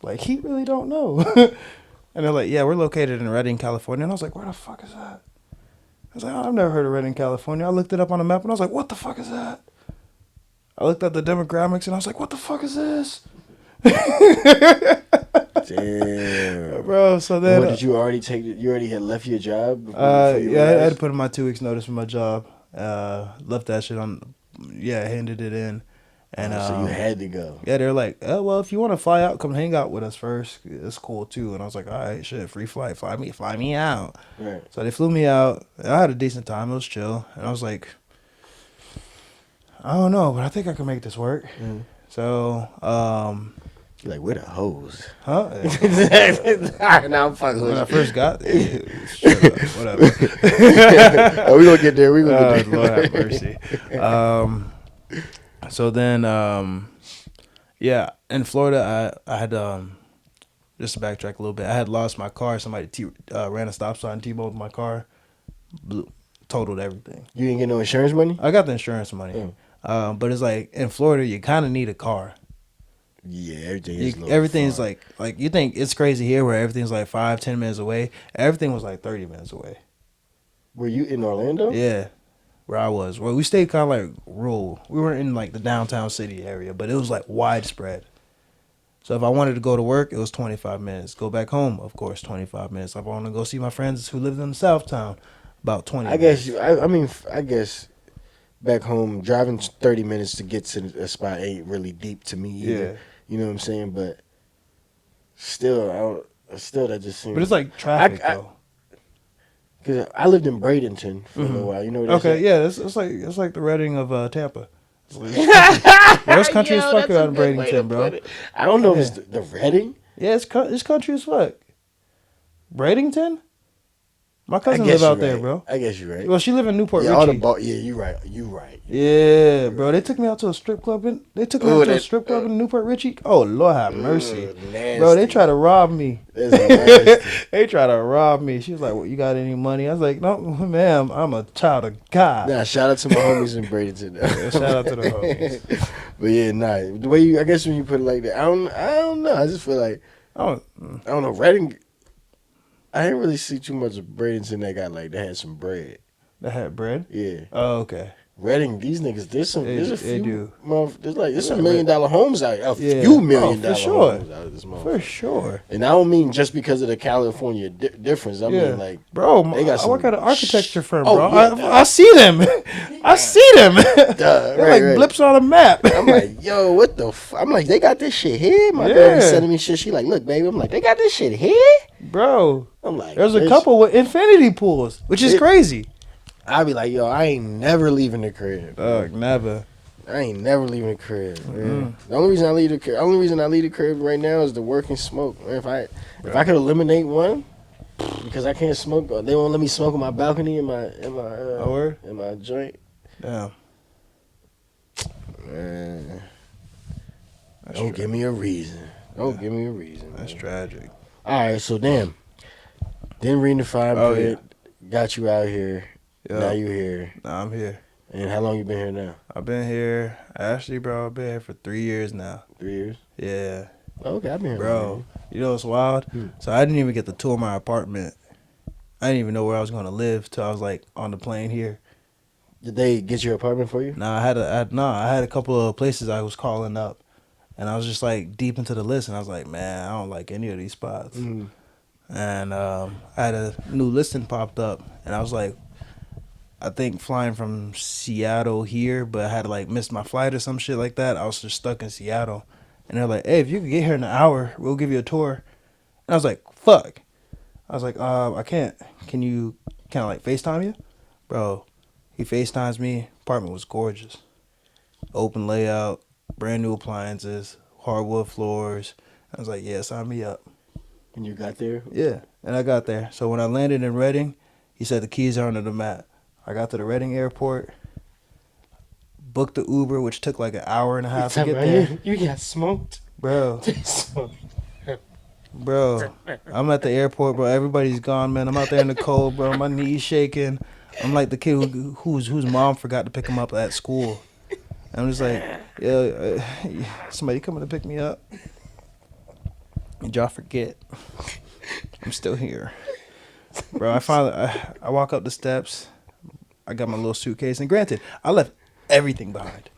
like, he really don't know. And they're like, yeah, we're located in Redding, California. And I was like, where the fuck is that? I was like, I've never heard of Redding, California. I looked it up on the map, and I was like, what the fuck is that? I looked at the demographics, and I was like, what the fuck is this? Damn. Bro, so then... What, did you already take it? You already had left your job? I had to put in my 2 weeks notice for my job. Left that shit on... Yeah, handed it in. And so you had to go. Yeah, they're like, oh, well, if you want to fly out, come hang out with us first. It's cool, too. And I was like, all right, shit, free flight. Fly me out. Right. So they flew me out. I had a decent time. It was chill. And I was like, I don't know, but I think I can make this work. So, you're like, where the hoes? Huh? Now I'm fucking with when you. I first got there, shut up, whatever. Oh, we gonna get there. We gonna get there. Lord have mercy. So then, yeah, in Florida, I had just to backtrack a little bit. I had lost my car. Somebody ran a stop sign, T-boned my car, totaled everything. You didn't get no insurance money? I got the insurance money, but it's like in Florida, you kind of need a car. Yeah, everything's like you think it's crazy here where everything's like 5-10 minutes away. Everything was like 30 minutes away. Were you in Orlando? Yeah. Where I was. Well, we stayed kind of like rural. We weren't in like the downtown city area, but it was like widespread. So if I wanted to go to work, it was 25 minutes. Go back home, of course, 25 minutes. If I want to go see my friends who lived in the South Town, about 20 I minutes. guess I guess back home driving 30 minutes to get to a spot ain't really deep to me either. Yeah. You know what I'm saying? But still, that just seems. But it's like traffic, though. Because I lived in Bradenton for a little while. You know what that's Okay, at? yeah, it's like the Reading of Tampa. It's country as fuck out in Bradenton, bro. I don't know if it's the Reading. Yeah, it's country as fuck. Bradenton? My cousin I guess live out you're there, right. bro. I guess you're right. Well, she live in Newport Yeah, Richie. yeah, you right. You right. Yeah, bro. They took me out to a strip club in Newport Richie. Oh, Lord have mercy. Nasty. Bro, they try to rob me. That's nasty. They try to rob me. She was like, well, you got any money? I was like, no, ma'am, I'm a child of God. Nah, shout out to my homies in Bradenton. Yeah, shout out to the homies. But yeah, nah. The way I guess when you put it like that, I don't know. I just feel like I don't know. Reading, I didn't really see too much of Bradenton that had some bread. That had bread? Yeah. Oh, okay. Reading, these niggas, there's a few. There's some $1 million homes out. A few $1 million homes out of this motherfucker. For sure. And I don't mean just because of the California difference. I mean like, bro, they got I work at an architecture firm, Oh, bro. yeah, I see them. I see them. They're like blips on a map. I'm like, yo, what the? I'm like, they got this shit here. My girl be sending me shit. She like, look, baby. I'm like, they got this shit here, bro. I'm like, there's a couple with infinity pools, which is crazy. I be like, yo, I ain't never leaving the crib. Never. I ain't never leaving the crib. Man. The only reason I leave the crib right now is to work and smoke. Man, if I could eliminate one, because I can't smoke, they won't let me smoke on my balcony in my joint. Damn. Man, don't give me a reason. Don't give me a reason. That's man. tragic. All right, so damn. Didn't read the fine print. Got you out here. Yeah. Now you here. Nah, I'm here. And how long you been here now? I've been here, actually, bro. I've been here for 3 years now. 3 years? Yeah. Okay, I've been here. Bro, you know what's wild? So I didn't even get to tour my apartment. I didn't even know where I was going to live till I was like on the plane here. Did they get your apartment for you? Nah, I had a couple of places I was calling up, and I was just like deep into the list, and I was like, man, I don't like any of these spots. Mm. And I had a new listing popped up, and I was like, I think flying from Seattle here, but I had like missed my flight or some shit like that. I was just stuck in Seattle, and they're like, hey, if you can get here in an hour, we'll give you a tour. And I was like, fuck. I was like, I can't. Can I like FaceTime you? Bro, he FaceTimes me. Apartment was gorgeous. Open layout, brand new appliances, hardwood floors. I was like, yeah, sign me up. And you got there? Yeah, and I got there. So when I landed in Reading, he said the keys are under the mat. I got to the Reading airport, booked the Uber, which took like an hour and a half to get there. You got smoked? Bro. Bro, I'm at the airport, bro. Everybody's gone, man. I'm out there in the cold, bro. My knees shaking. I'm like the kid whose mom forgot to pick him up at school. And I'm just like, yeah, somebody coming to pick me up? Did y'all forget? I'm still here. Bro, I walk up the steps. I got my little suitcase. And granted, I left everything behind.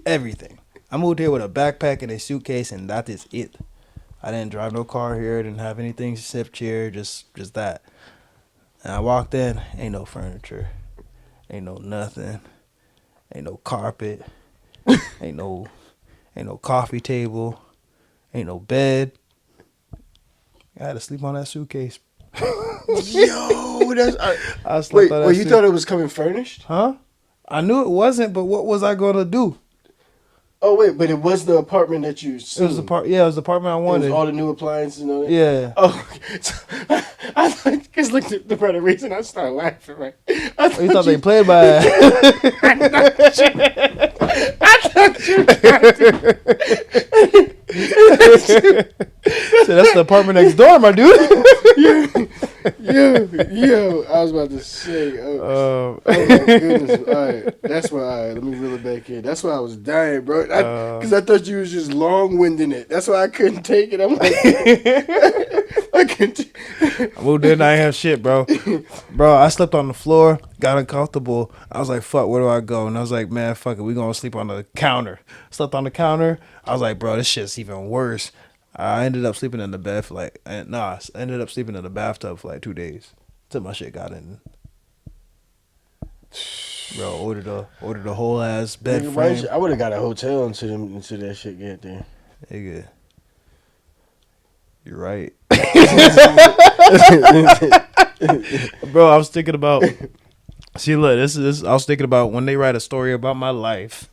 Everything. I moved here with a backpack and a suitcase, and that is it. I didn't drive no car here. Didn't have anything except chair, just that. And I walked in, ain't no furniture, ain't no nothing, ain't no carpet, ain't no coffee table, ain't no bed. I had to sleep on that suitcase. Yo, that's I slept on that you thought it was coming furnished? Huh? I knew it wasn't, but what was I gonna do? Oh wait, but it was the apartment that you seen. It was the apartment I wanted. It was all the new appliances and all that. Yeah. Oh, so, I thought because look, the reason I started laughing, right? You thought they played by it. I thought you got So that's the apartment next door, my dude. Yo, I was about to say. Oh my goodness! All right, that's why. All right, let me reel it back in. That's why I was dying, bro. Because I thought you was just long winding it. That's why I couldn't take it. I'm like, I moved in, I ain't have shit, bro. Bro, I slept on the floor, got uncomfortable. I was like, fuck, where do I go? And I was like, man, fuck it, we gonna sleep on the counter. Slept on the counter. I was like, bro, this shit's even worse. I ended up sleeping in the bed for like, I ended up sleeping in the bathtub for like 2 days till my shit got in. Bro, ordered a whole ass bed frame. I would have got a hotel until that shit get there. Nigga, you're right. Bro, I was thinking about. See, look, this is. I was thinking about when they write a story about my life.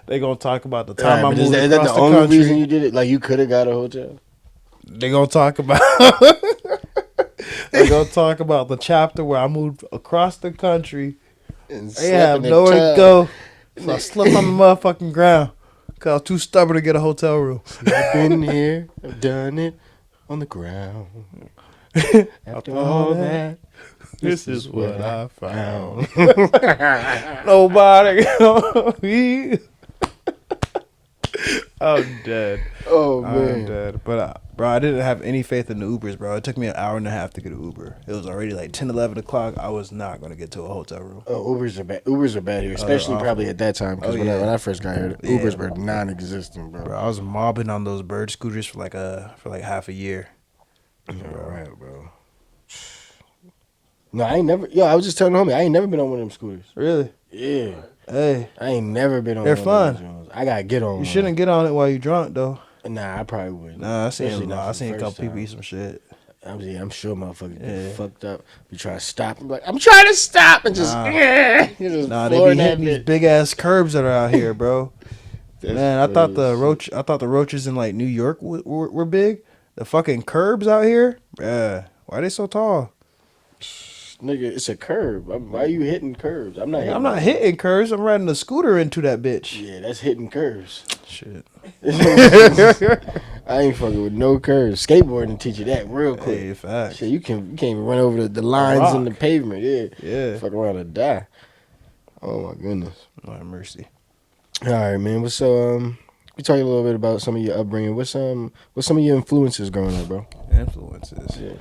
They gonna talk about the time I moved is that the only reason you did it? Like you could have got a hotel. They gonna talk about. They gonna talk about the chapter where I moved across the country. They have nowhere to go, so I slept on the motherfucking ground. Cause I was too stubborn to get a hotel room. I've been here, I've done it on the ground. After all that, this is what I found. Nobody gonna be. I'm dead. Oh man, I'm dead. But bro, I didn't have any faith in the Ubers, bro. It took me an hour and a half to get an Uber. It was already like 10, 11 o'clock. I was not gonna get to a hotel room. Oh, Ubers are bad. Ubers are bad here, especially probably at that time. Because when I first got here, Ubers were non-existent, bro. Bro, I was mobbing on those bird scooters for like half a year. All right, bro. No, I ain't never. Yo, I was just telling the homie, I ain't never been on one of them scooters. Really? Yeah. Hey, I ain't never been on. They're one fun. Of those. I gotta get on. You shouldn't get on it while you drunk though. Nah, I probably would. Nah, I Especially seen not a for the couple first people time. eat some shit. I'm sure motherfuckers get fucked up. You try to stop. I'm like, I'm trying to stop and just. Nah, they be hitting these big ass curbs that are out here, bro. Man, I thought the roaches in like New York were big. The fucking curbs out here, why are they so tall? Nigga, it's a curb. Why are you hitting curbs? I'm not hitting curbs. I'm riding a scooter into that bitch. Yeah, that's hitting curves. Shit. I ain't fucking with no curves. Skateboarding teach you that real quick. Hey, facts. Shit, you can't even run over the lines in the pavement. Yeah. Fuck around and die. Oh my goodness. Lord have mercy. All right, man. What's we talk a little bit about some of your upbringing. What's some of your influences growing up, bro? Influences. Yeah.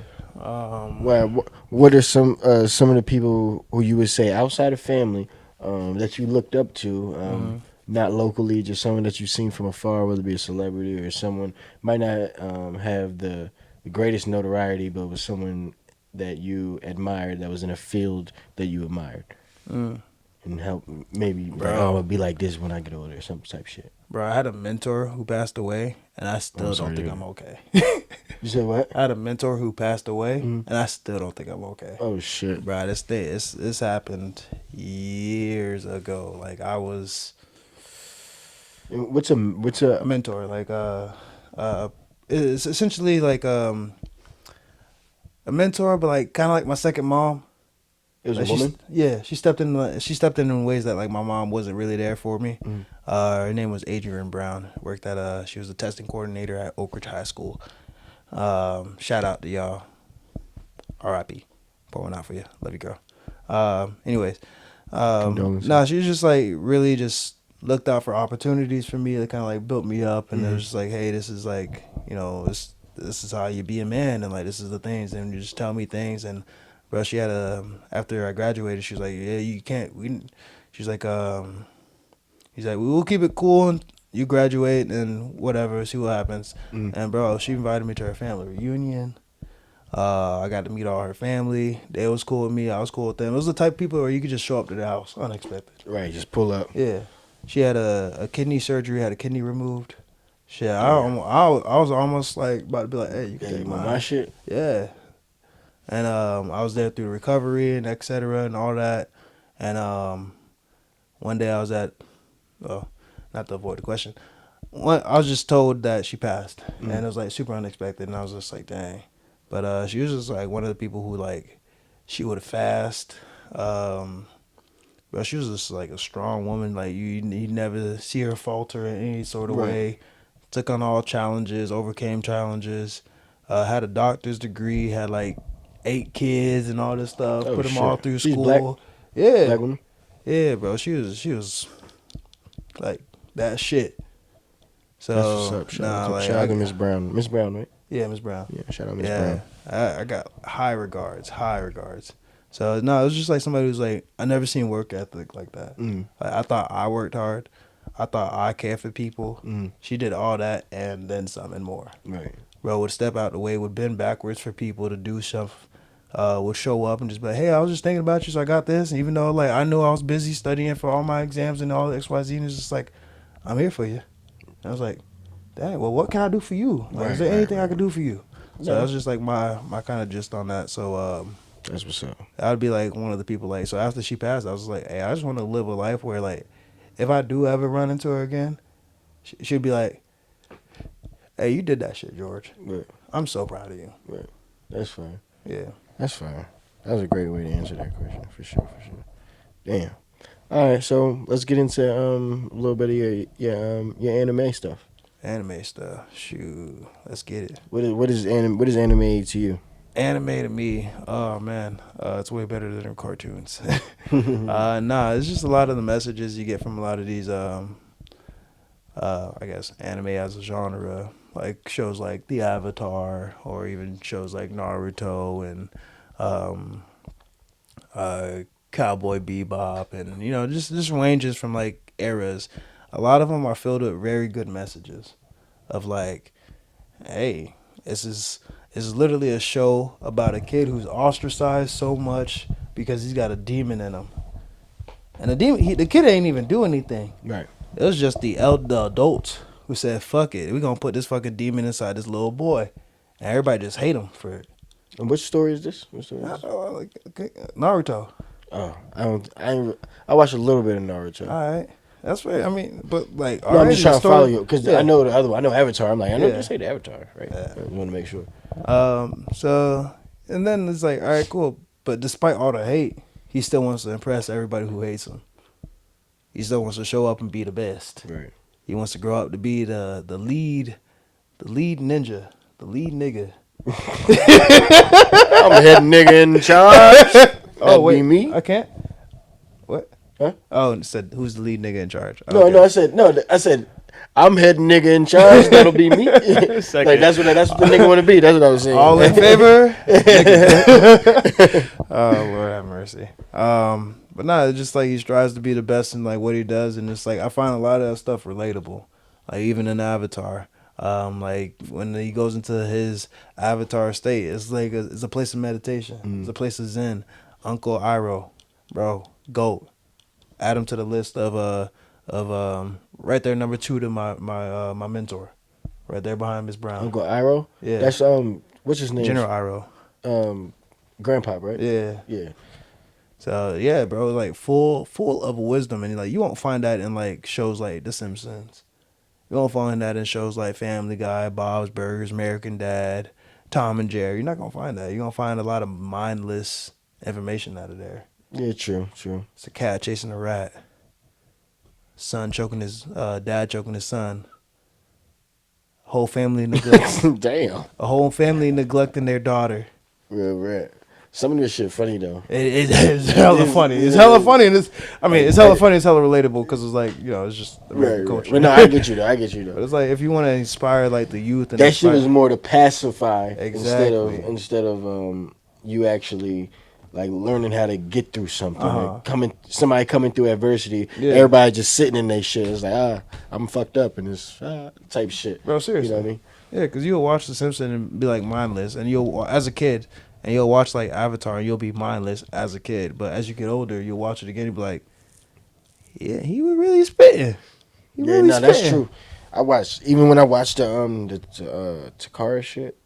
What are some of the people who you would say outside of family that you looked up to, not locally, just someone that you've seen from afar, whether it be a celebrity or someone might not have the greatest notoriety, but was someone that you admired that was in a field that you admired, and help maybe I'm gonna be like this when I get older, some type shit. Bro, I had a mentor who passed away, and I still don't think I'm okay. You said what? I had a mentor who passed away, and I still don't think I'm okay. Oh shit, bro! This happened years ago. Like I was. What's a mentor? Like it's essentially like a mentor, but like kind of like my second mom. It was like a woman. She stepped in ways that like my mom wasn't really there for me. Her name was Adrienne Brown. Worked at she was a testing coordinator at Oak Ridge High School. Shout out to y'all. R.I.P. Pour one out for you. Love you, girl. Anyways, she was just like really just looked out for opportunities for me. That kind of like built me up, and it was just like, hey, this is like, this is how you be a man, and like this is the things, and you just tell me things. And bro, she had after I graduated, she was like, yeah, you can't. She's like, he's like, we will keep it cool and you graduate and whatever, see what happens. And bro, she invited me to her family reunion. I got to meet all her family. They was cool with me. I was cool with them. It was the type of people where you could just show up to the house unexpected. Right, just pull up. Yeah. She had a kidney surgery, had a kidney removed. Shit, I was almost like about to be like, hey, you can take my shit. Yeah. And I was there through the recovery and et cetera and all that. And one day I was at, well, not to avoid the question, I was just told that she passed. And it was like super unexpected. And I was just like, dang. But she was just like one of the people who like, she would fast. But she was just like a strong woman. Like you never see her falter in any sort of way. Took on all challenges, overcame challenges. Had a doctor's degree. Had like 8 kids and all this stuff. Put them all through school. Black? Yeah, Black woman? Yeah, bro. She was like that shit. So that's what's up. Shout out to Miss Brown. Miss Brown, right? Yeah, Miss Brown. Yeah, shout out Miss Yeah, Brown. I got high regards. High regards. So no, it was just like somebody who's like I never seen work ethic like that. Mm. Like, I thought I worked hard. I thought I cared for people. Mm. She did all that and then some and more. Right. Bro would step out the way, would bend backwards for people to do stuff. Would show up and just be like, hey, I was just thinking about you, so I got this. And even though like I knew I was busy studying for all my exams and all the XYZ, and it's just like, I'm here for you. And I was like, dang, well, what can I do for you? Like, is there anything I can do for you? So that was just like my kind of gist on that. So that's what's up. I'd be like one of the people like, so after she passed, I was like, hey, I just want to live a life where like, if I do ever run into her again, she'd be like, hey, you did that shit, George. Right. I'm so proud of you. Right. That's fine. Yeah. That's fine. That was a great way to answer that question, for sure, for sure. Damn. All right, so let's get into a little bit of your anime stuff. Anime stuff. Shoot. Let's get it. What is anime to you? Anime to me, oh man, it's way better than cartoons. Nah, it's just a lot of the messages you get from a lot of these, I guess, anime as a genre, like shows like The Avatar, or even shows like Naruto and Cowboy Bebop, and just ranges from like eras. A lot of them are filled with very good messages, of like, hey, this is literally a show about a kid who's ostracized so much because he's got a demon in him, and the kid ain't even do anything. Right. It was just the adults who said, "Fuck it, we gonna put this fucking demon inside this little boy," and everybody just hate him for it. And which story is this? What story is this? Naruto. Oh, I watched a little bit of Naruto. All right, that's right. I mean, but like, No, I'm just trying to follow you because Yeah. I know the other one. I know Avatar. I'm like, I know Yeah. just say the Avatar, right? Yeah. I want to make sure. So, and then it's like, all right, cool. But despite all the hate, he still wants to impress everybody who hates him. He still wants to show up and be the best. Right. He wants to grow up to be the lead ninja, the lead nigga. I'm the head nigga in charge. Oh wait, be me. I can't. What? Huh? Oh, it said who's the lead nigga in charge? No, Okay. no. I said I'm head nigga in charge. That'll be me. Like that's what the nigga want to be. That's what I was saying. All in favor? Oh, Lord have mercy. But nah, it's just like he strives to be the best in like what he does, and it's like I find a lot of that stuff relatable. Like even in Avatar, like when he goes into his Avatar state, it's like it's a place of meditation. It's a place of Zen. Uncle Iroh, bro, GOAT. Add him to the list of right there, number 2 to my mentor, right there behind Miss Brown. Uncle Iroh. Yeah. That's what's his name? General Iroh. Grandpa, right? Yeah. Yeah. So yeah, bro, like full of wisdom, and like you won't find that in like shows like The Simpsons. You won't find that in shows like Family Guy, Bob's Burgers, American Dad, Tom and Jerry. You're not gonna find that. You're gonna find a lot of mindless information out of there. Yeah, true. It's a cat chasing a rat. Son choking his dad choking his son. Whole family neglect. Damn. A whole family neglecting their daughter. Real rat. Some of this shit funny though. It's hella funny. It's hella funny, and it's hella funny. It's hella relatable because it's like it's just American culture. Right. No, I get you though. But it's like if you want to inspire like the youth, and That shit is more to pacify Exactly. instead of you actually like learning how to get through something. Uh-huh. Like somebody coming through adversity. Yeah. Everybody just sitting in their shit. It's like I'm fucked up and it's type shit. Bro, seriously. You know what I mean? Yeah, because you'll watch The Simpsons and be like mindless, and you'll as a kid, and you'll watch like Avatar, and you'll be mindless as a kid. But as you get older, you'll watch it again and be like, yeah, he was really spitting. That's true. Even when I watched the Takara shit.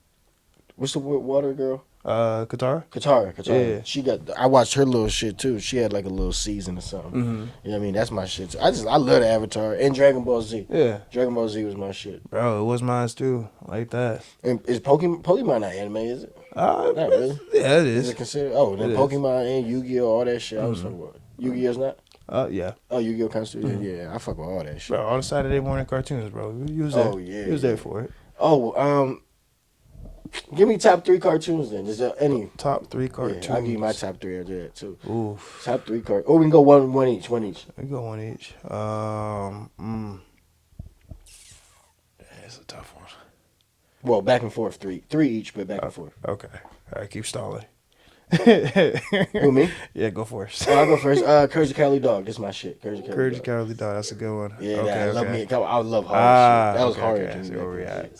What's the water girl? Katara. Katara. Yeah. I watched her little shit too. She had like a little season or something. Mm-hmm. You know what I mean? That's my shit too. I love the Avatar and Dragon Ball Z. Yeah, Dragon Ball Z was my shit. bro, it was mine too, like that. And is Pokemon not anime, is it? Not really. Yeah, it Is is. it considered? Oh, then It is. Pokemon and Yu-Gi-Oh, all that shit. I was talking about. Yu-Gi-Oh's not? Yeah. Oh, Yu-Gi-Oh counts too? Yeah, I fuck with all that shit. Bro, all the Saturday morning cartoons, bro. You was there. Oh, yeah, You was there for it. Oh, give me top 3 cartoons then. Is there any? Top 3 cartoons. Yeah, I'll give you my top 3 after that too. Oof. Top 3 cartoons. Oh, we can go one each. We go one each. It's a tough one. Well, back and forth, three each, but back and forth. Okay. All right, keep stalling. Who, me? Yeah, go first. I'll go first. Courage the Cowardly Dog. This is my shit. Courage the Cowardly Courage the Dog. Cowardly Dog. That's a good one. Yeah, Okay, I love okay. me. I love horror shit. That was horror okay. to me. See where we at.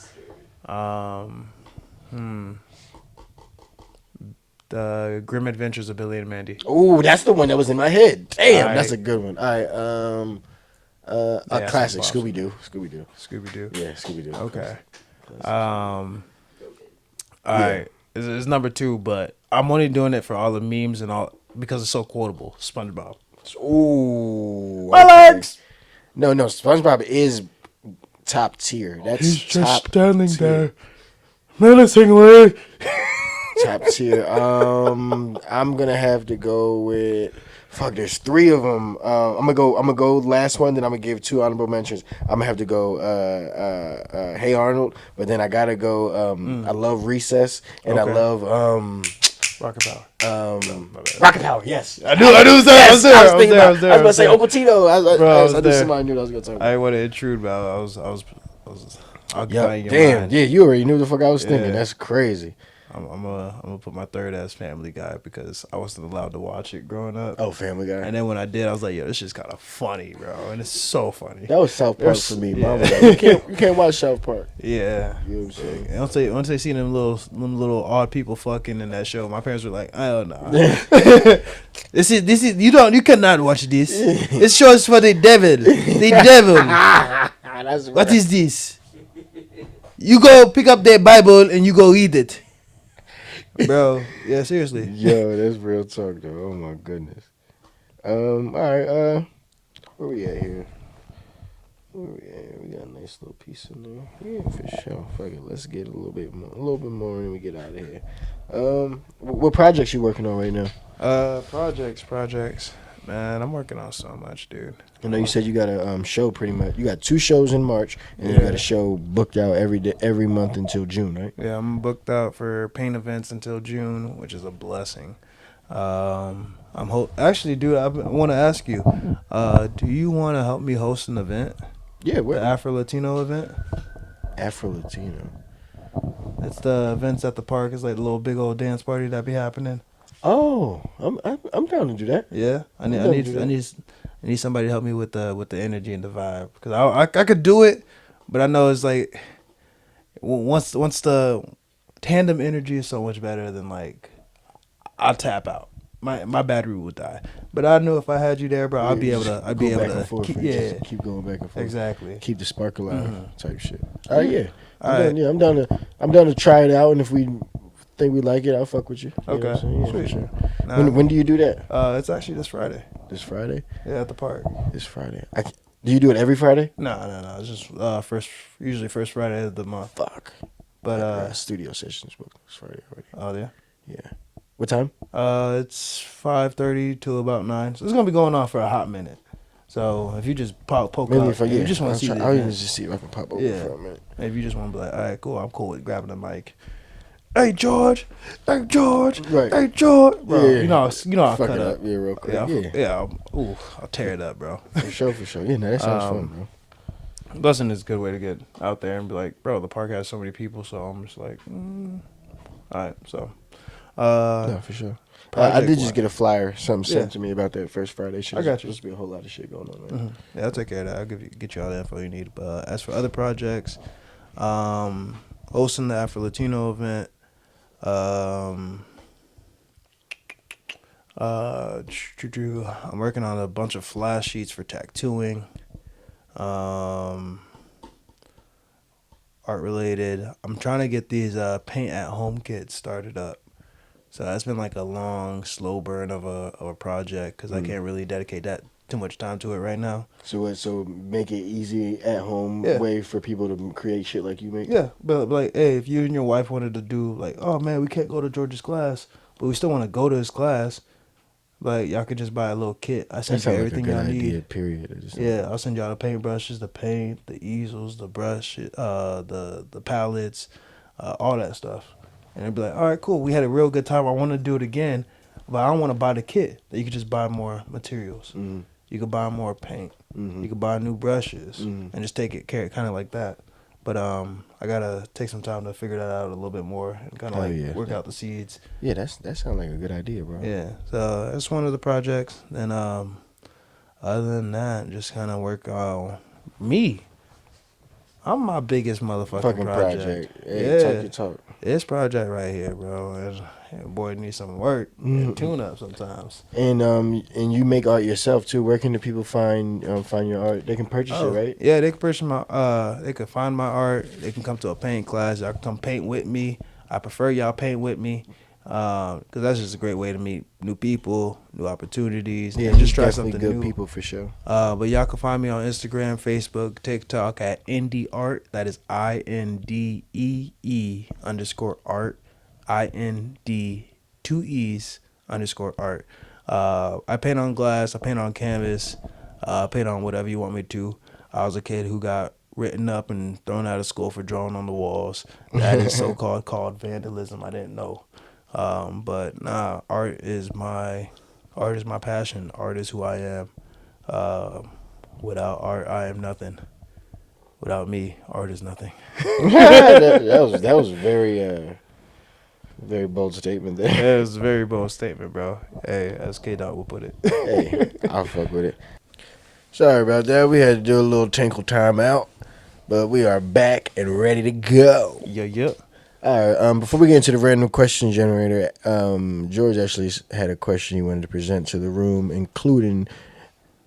The Grim Adventures of Billy and Mandy. Ooh, that's the one that was in my head. Damn, Aight. that's a good one. All right, a classic, Scooby Doo. Scooby Doo. Yeah, Scooby Doo. Okay. All right. It's number 2, but I'm only doing it for all the memes and all because it's so quotable. SpongeBob. Ooh. My legs. No, SpongeBob is top tier. That's He's just top standing tier. there, menacingly. Top tier. I'm gonna have to go with. Fuck, there's 3 of them. I'm gonna go last one. Then I'm gonna give 2 honorable mentions. I'm gonna have to go. Hey Arnold, but then I gotta go. I love Recess, and Okay. I love Rocket Power. Rocket Power. Yes, I knew that. Yes, I was there. I was about to I was say there. Uncle Tito. I knew there. somebody knew what I was gonna talk about. I didn't want to intrude, but I was occupying your Damn. mind. Yeah, you already knew the fuck I was thinking. Yeah. That's crazy. I'm gonna put my third as Family Guy because I wasn't allowed to watch it growing up. Oh, Family Guy. And then when I did, I was like, yo, this shit's kind of funny, bro. And it's so funny. That was South Park There's- for me. yeah. Mama, like, you can't watch South Park. Yeah. You know what I'm saying? Once they seen them little odd people fucking in that show, my parents were like, "Oh no, this is you cannot watch this. This show is for the devil. The devil. That's What is this? You go pick up the Bible and you go read it, bro. Yeah, seriously. Yo, that's real talk though. Oh my goodness. All right. Where we at here? Where we at? We got a nice little piece in there. Yeah, for sure. Fuck it. Let's get a little bit more, and then we get out of here. What projects you working on right now? Projects. Man, I'm working on so much, dude. I know you said you got a show pretty much. You got 2 shows in March, and you got a show booked out every month until June, right? Yeah, I'm booked out for paint events until June, which is a blessing. Actually, dude, I want to ask you, do you want to help me host an event? Yeah, what? The Afro Latino event. Afro Latino. It's the events at the park. It's like the little big old dance party that be happening. Oh, I'm down to do that. Yeah, I We'll do that. need somebody to help me with the energy and the vibe because I could do it, but I know it's like once the tandem energy is so much better than like I'll tap out. My battery would die. But I knew if I had you there, bro, I'd be able to Keep going back and forth. Exactly. Keep the spark alive, type shit. Yeah. I'm down to try it out, and if we think we like it, I'll fuck with you. You know Okay. what I'm saying? Yeah, Sweet. for sure. Nah. When do you do that? It's actually this Friday. This Friday? Yeah, at the park. This Friday. Do you do it every Friday? No. It's just usually first Friday of the month. Fuck. But studio sessions booked this Friday already. oh yeah. Yeah. What time? It's 5:30 to about 9. So it's gonna be going on for a hot minute. So if you just poke Maybe out, if if you just want to see I'll even the just see if I can pop over Yeah. for a minute. if you just want to be like, all right, cool, I'm cool with grabbing the mic. Hey George, Right. hey George, bro. Yeah. You know I'll Fuck cut it up. up. Yeah, real quick. Yeah. I'll tear it up, bro. For sure. Yeah, no, that sounds fun, bro. Busing is a good way to get out there and be like, bro, the park has so many people, so I'm just like, all right, so. Yeah, for sure. I did just project-wise. get a flyer, something sent Yeah. to me about that first Friday shit. I got you. Supposed to be a whole lot of shit going on, man. Yeah, I'll take care of that. I'll get you all the info you need. But as for other projects, hosting the Afro Latino event, I'm working on a bunch of flash sheets for tattooing, art related. I'm trying to get these paint at home kits started up. So that's been like a long, slow burn of a project because I can't really dedicate that too much time to it right now. So make it easy at home Yeah. way for people to create shit like you make. Yeah, but like, hey, if you and your wife wanted to do like, oh man, we can't go to George's class, but we still want to go to his class, like y'all could just buy a little kit. I That send you sounds like a everything good y'all idea. need. Period. I just- Yeah, I'll send y'all the paintbrushes, the paint, the easels, the brush, the palettes, all that stuff. And they'd be like, all right, cool. We had a real good time. I want to do it again, but I don't want to buy the kit. You could just buy more materials. Mhm. You could buy more paint. Mhm. You could buy new brushes Mhm. and just take it, carry it kind of like that. But I gotta take some time to figure that out a little bit more and kind of Oh like yeah, work out the seeds. yeah. That sounds like a good idea, bro. Yeah, so that's one of the projects. Then other than that, just kind of work on me. I'm my biggest motherfucking Fucking project. project. Hey, talk Yeah, your talk. this project right here, bro. Boy needs some work and tune up sometimes. And you make art yourself too. Where can the people find your art? They can purchase it, Oh, right? yeah, they can purchase my they can find my art. They can come to a paint class. Y'all can come paint with me. I prefer y'all paint with me. Cause that's just a great way to meet new people, new opportunities, Yeah, and just he's try definitely something good new. people for sure. But y'all can find me on Instagram, Facebook, TikTok at Indie Art. That is INDEE_art. IND2Es_art. I paint on glass. I paint on canvas. Paint on whatever you want me to. I was a kid who got written up and thrown out of school for drawing on the walls. That is called vandalism. I didn't know. But nah, art is my passion. Art is who I am. Without art, I am nothing. Without me, art is nothing. that was very bold statement there. That was a very bold statement, bro. Hey, as K Dot will put it. Hey, I'll fuck with it. Sorry about that. We had to do a little tinkle time out, but we are back and ready to go. Yeah. All right. Before we get into the random question generator, George actually had a question he wanted to present to the room, including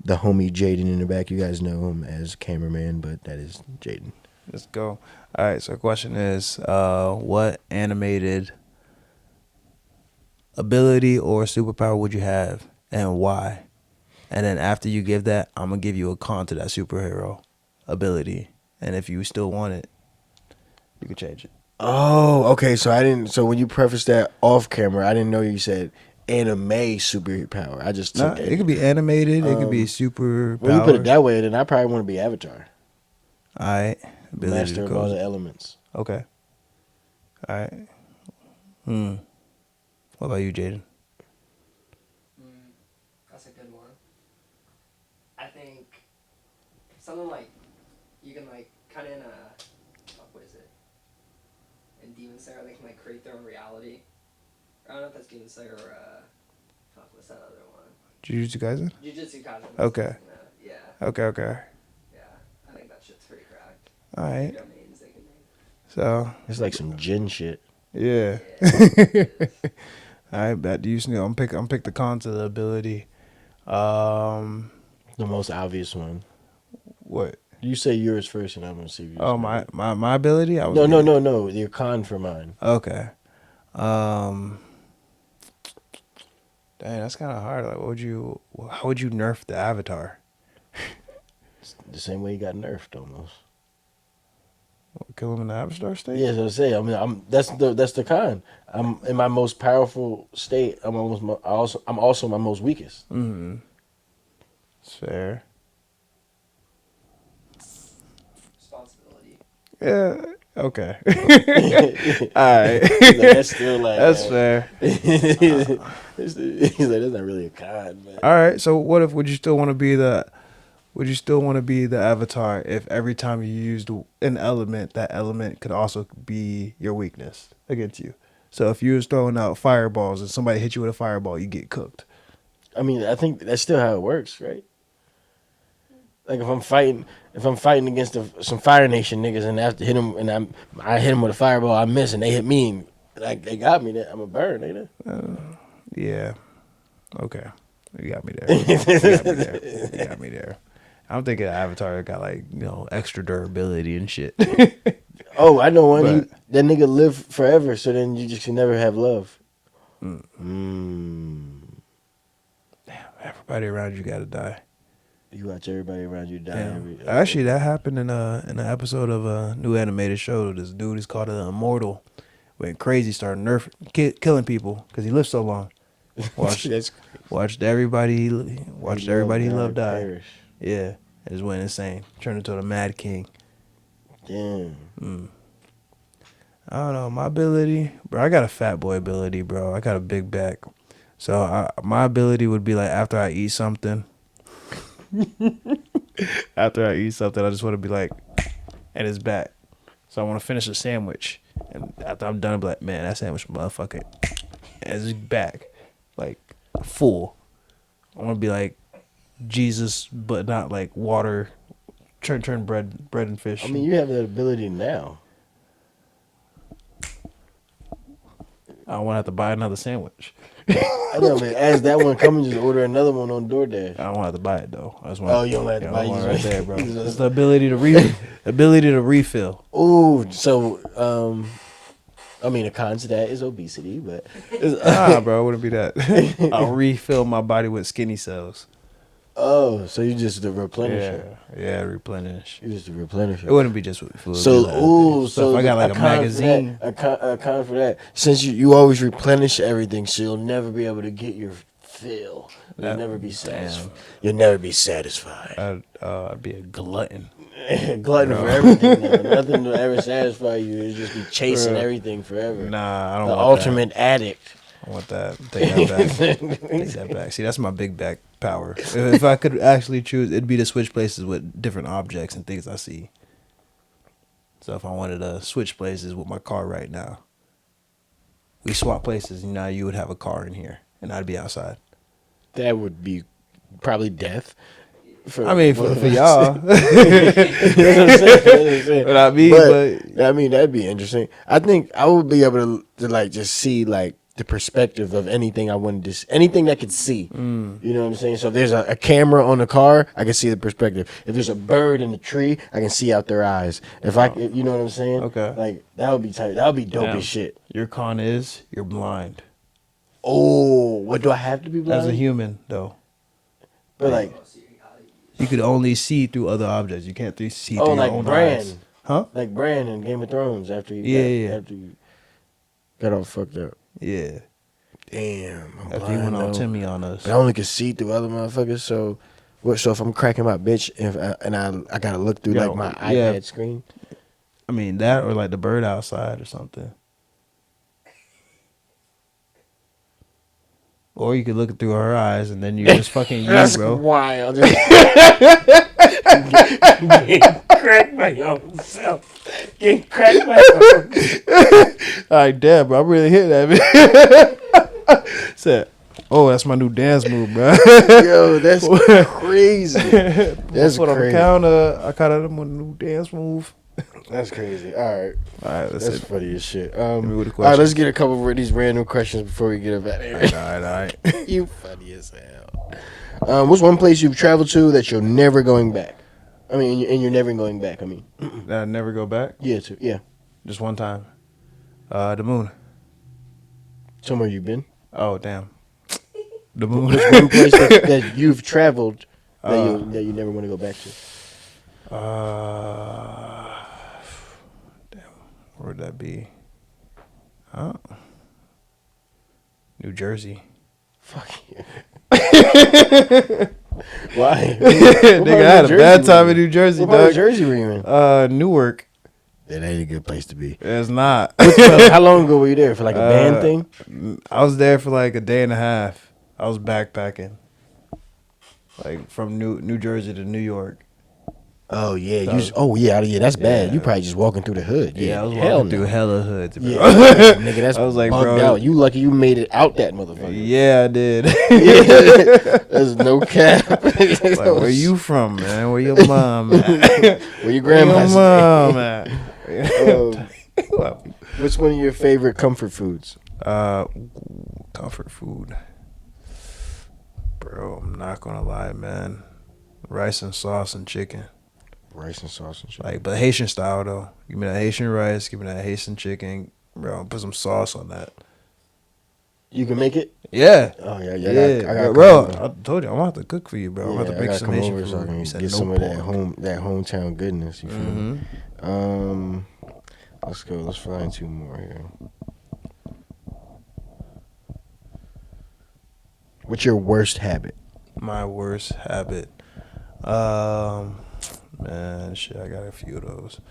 the homie Jaden in the back. You guys know him as cameraman, but that is Jaden. Let's go. All right, so the question is, what animated ability or superpower would you have and why? And then after you give that, I'm going to give you a con to that superhero ability. And if you still want it, you can change it. Oh, okay. So I didn't. So when you prefaced that off camera, I didn't know you said anime superpower. I just Nah, took it could be animated. It could be When you put it superpower. that way, then I probably want to be Avatar, All right. Ability master to of all cause. the elements. Okay. All right. What about you, Jaden? That's a good one. I think something like you can like cut in what is it? In Demon Slayer, they can like create their own reality. I don't know if that's Demon Slayer or what's that other one? Jujutsu Kaisen? Jujutsu Kaisen. Okay. Yeah. Okay. Yeah. I think that shit's pretty cracked. All right. Domains they can make. So, It's like some Jin shit. yeah. Yeah. All right, back to you, Sneal. I'm pick the con to the ability. The most obvious one. What? You say yours first, and I'm gonna see if you. Oh, say my ability? I was No. Your con for mine. Okay. Dang, that's kind of hard. Like, how would you nerf the Avatar? It's the same way you got nerfed almost. Kill him in the Avatar state? Yeah, so I say. I mean, that's the con. I'm in my most powerful state. I'm also my most weakest. Mm-hmm. It's fair. Responsibility. Yeah. Okay. All right. That's still like That's fair. He's like, that's not really a con, man. All right. So, what if would you still want to be the Avatar if every time you used an element, that element could also be your weakness against you? So if you was throwing out fireballs and somebody hit you with a fireball, you get cooked. I mean, I think that's still how it works, right? Like if I'm fighting against some Fire Nation niggas and I have to hit them, and I hit them with a fireball, I miss, and they hit me, and like they got me, I'm a burn, ain't it? Yeah. Okay. You got me there. You got me there. I'm thinking Avatar got like, extra durability and shit. Oh, I know one. But- That nigga live forever, so then you just can never have love. Damn, everybody around you gotta die. You watch everybody around you die. Damn. Actually, that happened in an episode of a new animated show. This dude is called an Immortal. Went crazy, started killing people because he lived so long. Watched everybody he loved die. Perish. Yeah, it just went insane. Turned into the Mad King. Damn. I don't know, my ability, bro. I got a fat boy ability, bro. I got a big back, so my ability would be like after I eat something. I just want to be like, and it's back. So I want to finish a sandwich, and after I'm done, I'm like, man, that sandwich, motherfucker, and it's back, like full. I want to be like Jesus, but not like water. Turn bread and fish. I mean, you have that ability now. I don't want to have to buy another sandwich. I know, man. As that one coming, just order another one on DoorDash. I don't have to buy it though. I just want. Oh, you don't have to buy it. Right there, bro. It's the ability to refill. Ooh, so I mean, a con to that is obesity, but Nah, bro, it wouldn't be that. I'll refill my body with skinny cells. oh, so you just the replenisher. Yeah, replenish. You just the replenisher. It wouldn't be just with food. So, If so I got like a con magazine. for that, a con for that. Since you always replenish everything, so you'll never be able to get your fill. You'll never be satisfied. You'll never be satisfied. I'd be a glutton. Glutton for everything. Now. Nothing will ever satisfy you. It'll just be chasing everything forever. Nah, I don't The want ultimate addict. that. I want that. Take that back. Take that back. See, that's my big back power. If I could actually choose, it'd be to switch places with different objects and things I see. So if I wanted to switch places with my car right now, we swap places. You know, you would have a car in here, and I'd be outside. That would be probably death. For y'all. You know what I'm saying? But I mean, but I mean, that'd be interesting. I think I would be able to like just see like the perspective of anything I wanted to see, anything that could see. You know what I'm saying? So if there's a camera on the car, I can see the perspective. If there's a bird in the tree, I can see out their eyes. You know what I'm saying? Okay. Like that would be tight. That would be dope Damn. as shit. Your con is you're blind. Oh, what do I have to be blind? As a human, though, But like, you could only see through other objects. You can't see through oh, your like own Bran, eyes. Huh? like Bran in Game of Thrones after you after you got all fucked up. Yeah. Damn, I'm After you went all though. Timmy on us. But I only can see through other motherfuckers. So, what? So if I'm cracking my bitch, and I gotta look through like my iPad screen. I mean that, or like the bird outside or something. Or you could look through her eyes and then you're just fucking you, That's bro. wild. Crack my own self. Get cracked my own. All right, damn, bro. I really hit that, man. Said, oh, that's my new dance move, bro. Yo, that's crazy. That's what crazy. I counted them with a new dance move. That's crazy. All right. All right, That's funny as shit. me with a All right, question. let's get a couple of these random questions before we get up out of here. All right. You funny as hell. What's one place you've traveled to that you're never going back? I mean, and you're never going back. I mean, That I never go back. yeah. Just one time. The moon. Somewhere you've been. Oh, damn. The moon. What's one place that you've traveled that you never want to go back to? Damn. Where would that be? Huh? New Jersey. Fuck you. Why? Nigga, I had a bad time in New Jersey, What part of dog. Jersey were you in? Newark. That ain't a good place to be. It's not. How long ago were you there? For like a band thing? I was there for like a day and a half. I was backpacking. Like from New Jersey to New York. Oh yeah, that's bad. Yeah. You probably just walking through the hood. Yeah, I was hell walking no. through hella hoods, bro. Yeah, nigga, that's I was like, bugged bro. out. You lucky you made it out that motherfucker. Yeah, I did. There's no cap. Like, where you from, man? Where your mom at? Where your Where grandma's your mom at? What's one of your favorite comfort foods? Comfort food. Bro, I'm not gonna lie, man. Rice and sauce and chicken. Rice and sauce and shit. Like, but Haitian style though. Give me that Haitian rice. Give me that Haitian chicken. Bro, put some sauce on that. You can make it? Yeah. Oh yeah. I got bro. I told you I'm gonna have to cook for you, bro. I'm gonna have to I make gotta some come Haitian over food. so I can You said get no some of that pork. that hometown goodness. You feel me? Let's go. Let's find two more here. What's your worst habit? My worst habit. Man, shit, I got a few of those.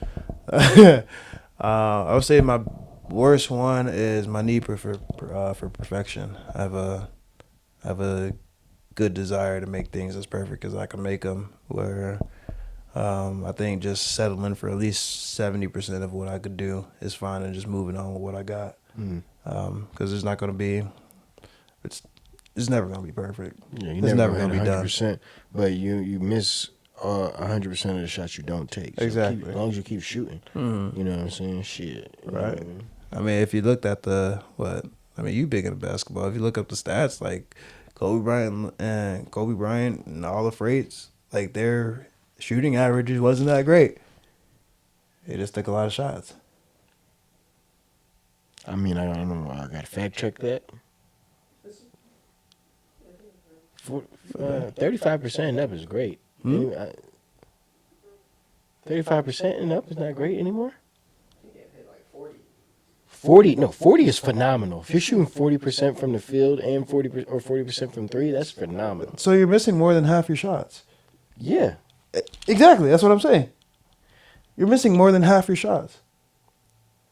I would say my worst one is my need for perfection. I have a good desire to make things as perfect as I can make them. Where I think just settling for at least 70% of what I could do is fine, and just moving on with what I got. Because it's not going to be, it's never going to be perfect. Yeah, It's never going to be done. 100%, but you miss 100% of the shots you don't take. So Exactly. as long as you keep shooting, you know what I'm saying? Shit. You know Right. what I mean? I mean, if you looked at you big into basketball. If you look up the stats, like Kobe Bryant and all the Freights, like their shooting averages wasn't that great. They just took a lot of shots. I mean, I don't know. I got to fact check that. 35% and up is great. 35% and up is not great anymore. I think they've hit like 40. 40 is phenomenal. If you're shooting 40% from the field and 40% from three, that's phenomenal. So you're missing more than half your shots. Yeah. Exactly. That's what I'm saying. You're missing more than half your shots.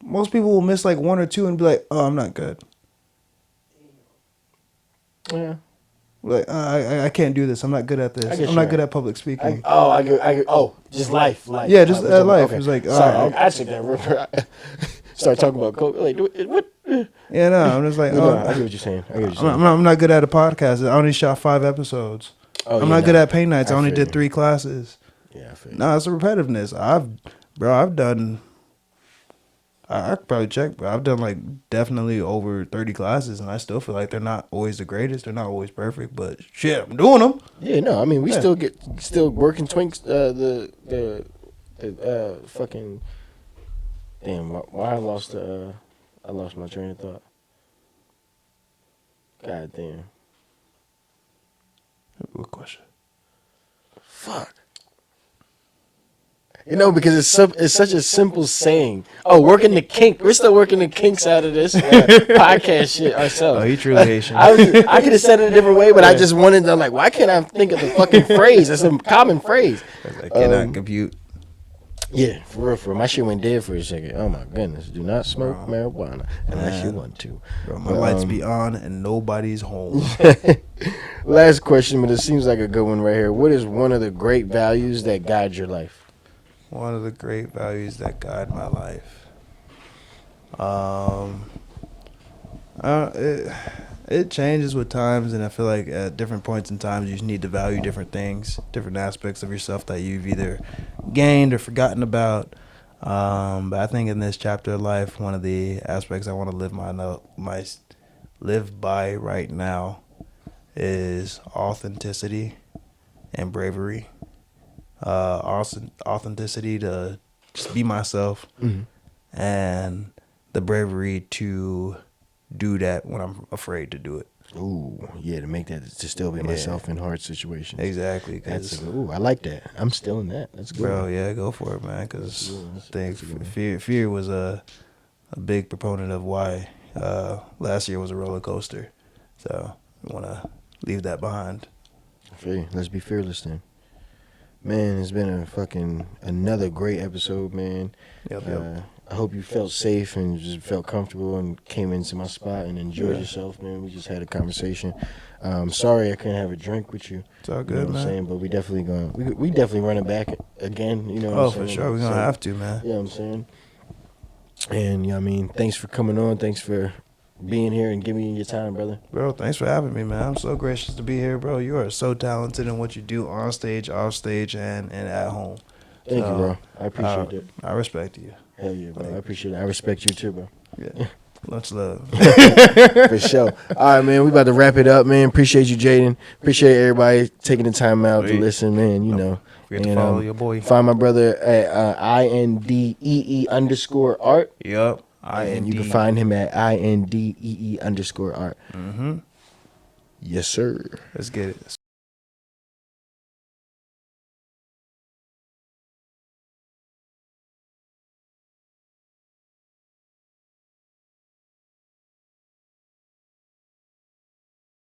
Most people will miss like one or two and be like, "Oh, I'm not good." Yeah. Like, I can't do this. I'm not good at this. I'm you're not right. good at public speaking. Just life. Yeah, just life. Okay. It's like, sorry, I took that river. Start talking about Kobe. Like, what? Yeah, no, I'm just like, No, I get what you're saying. I'm not good at a podcast. I only shot 5 episodes. I'm not good at paint nights. I only did 3 classes. Yeah, I feel you. No, it's a repetitiveness. I've done. I could probably check, but I've done like definitely over 30 classes, and I still feel like they're not always the greatest. They're not always perfect, but shit, I'm doing them. Yeah, no, I mean we still working twinks. The fucking damn. Why I lost my train of thought. God damn. Good question. Fuck. You know, because it's such a simple saying. Oh, working the kink. We're still working the kinks out of this podcast shit ourselves. Oh, he truly Haitian. I could have said it a different way, but I just wanted to, like, why can't I think of the fucking phrase? It's a common phrase. I cannot compute. Yeah, for real. My shit went dead for a second. Oh, my goodness. Do not smoke marijuana unless you want to. Bro, my lights be on and nobody's home. Last question, but it seems like a good one right here. What is one of the great values that guide your life? One of the great values that guide my life. It changes with times, and I feel like at different points in time, you just need to value different things, different aspects of yourself that you've either gained or forgotten about. But I think in this chapter of life, one of the aspects I want to live by right now is authenticity and bravery. Authenticity to just be myself, and the bravery to do that when I'm afraid to do it. Ooh, yeah, to still be myself in hard situations. Exactly. I like that. I'm still in that. That's good. Bro, yeah, go for it, man. Because I think fear was a big proponent of why last year was a roller coaster. So I want to leave that behind. Let's be fearless then. Man, it's been another great episode, man. Yep. I hope you felt safe and just felt comfortable and came into my spot and enjoyed yourself, man. We just had a conversation. Sorry I couldn't have a drink with you. It's all You know good, what man. I'm saying? But we definitely run it back again. You know what I'm saying? For sure. We're going to have to, man. You know what I'm saying? And, you know what I mean, thanks for coming on. Thanks for being here and giving me your time, brother. Bro, thanks for having me, man. I'm so gracious to be here, bro. You are so talented in what you do on stage, off stage, and at home. Thank you, bro. I appreciate it. I respect you. Hell yeah, bro. I appreciate it. I respect you too, bro. Yeah. Much love. For sure. All right, man. We about to wrap it up, man. Appreciate you, Jaden. Appreciate everybody taking the time out to listen, man. You know. Forget to follow your boy. Find my brother at INDEE_art. Yup. And you can find him at INDEE_art. Mm-hmm. Yes, sir. Let's get it.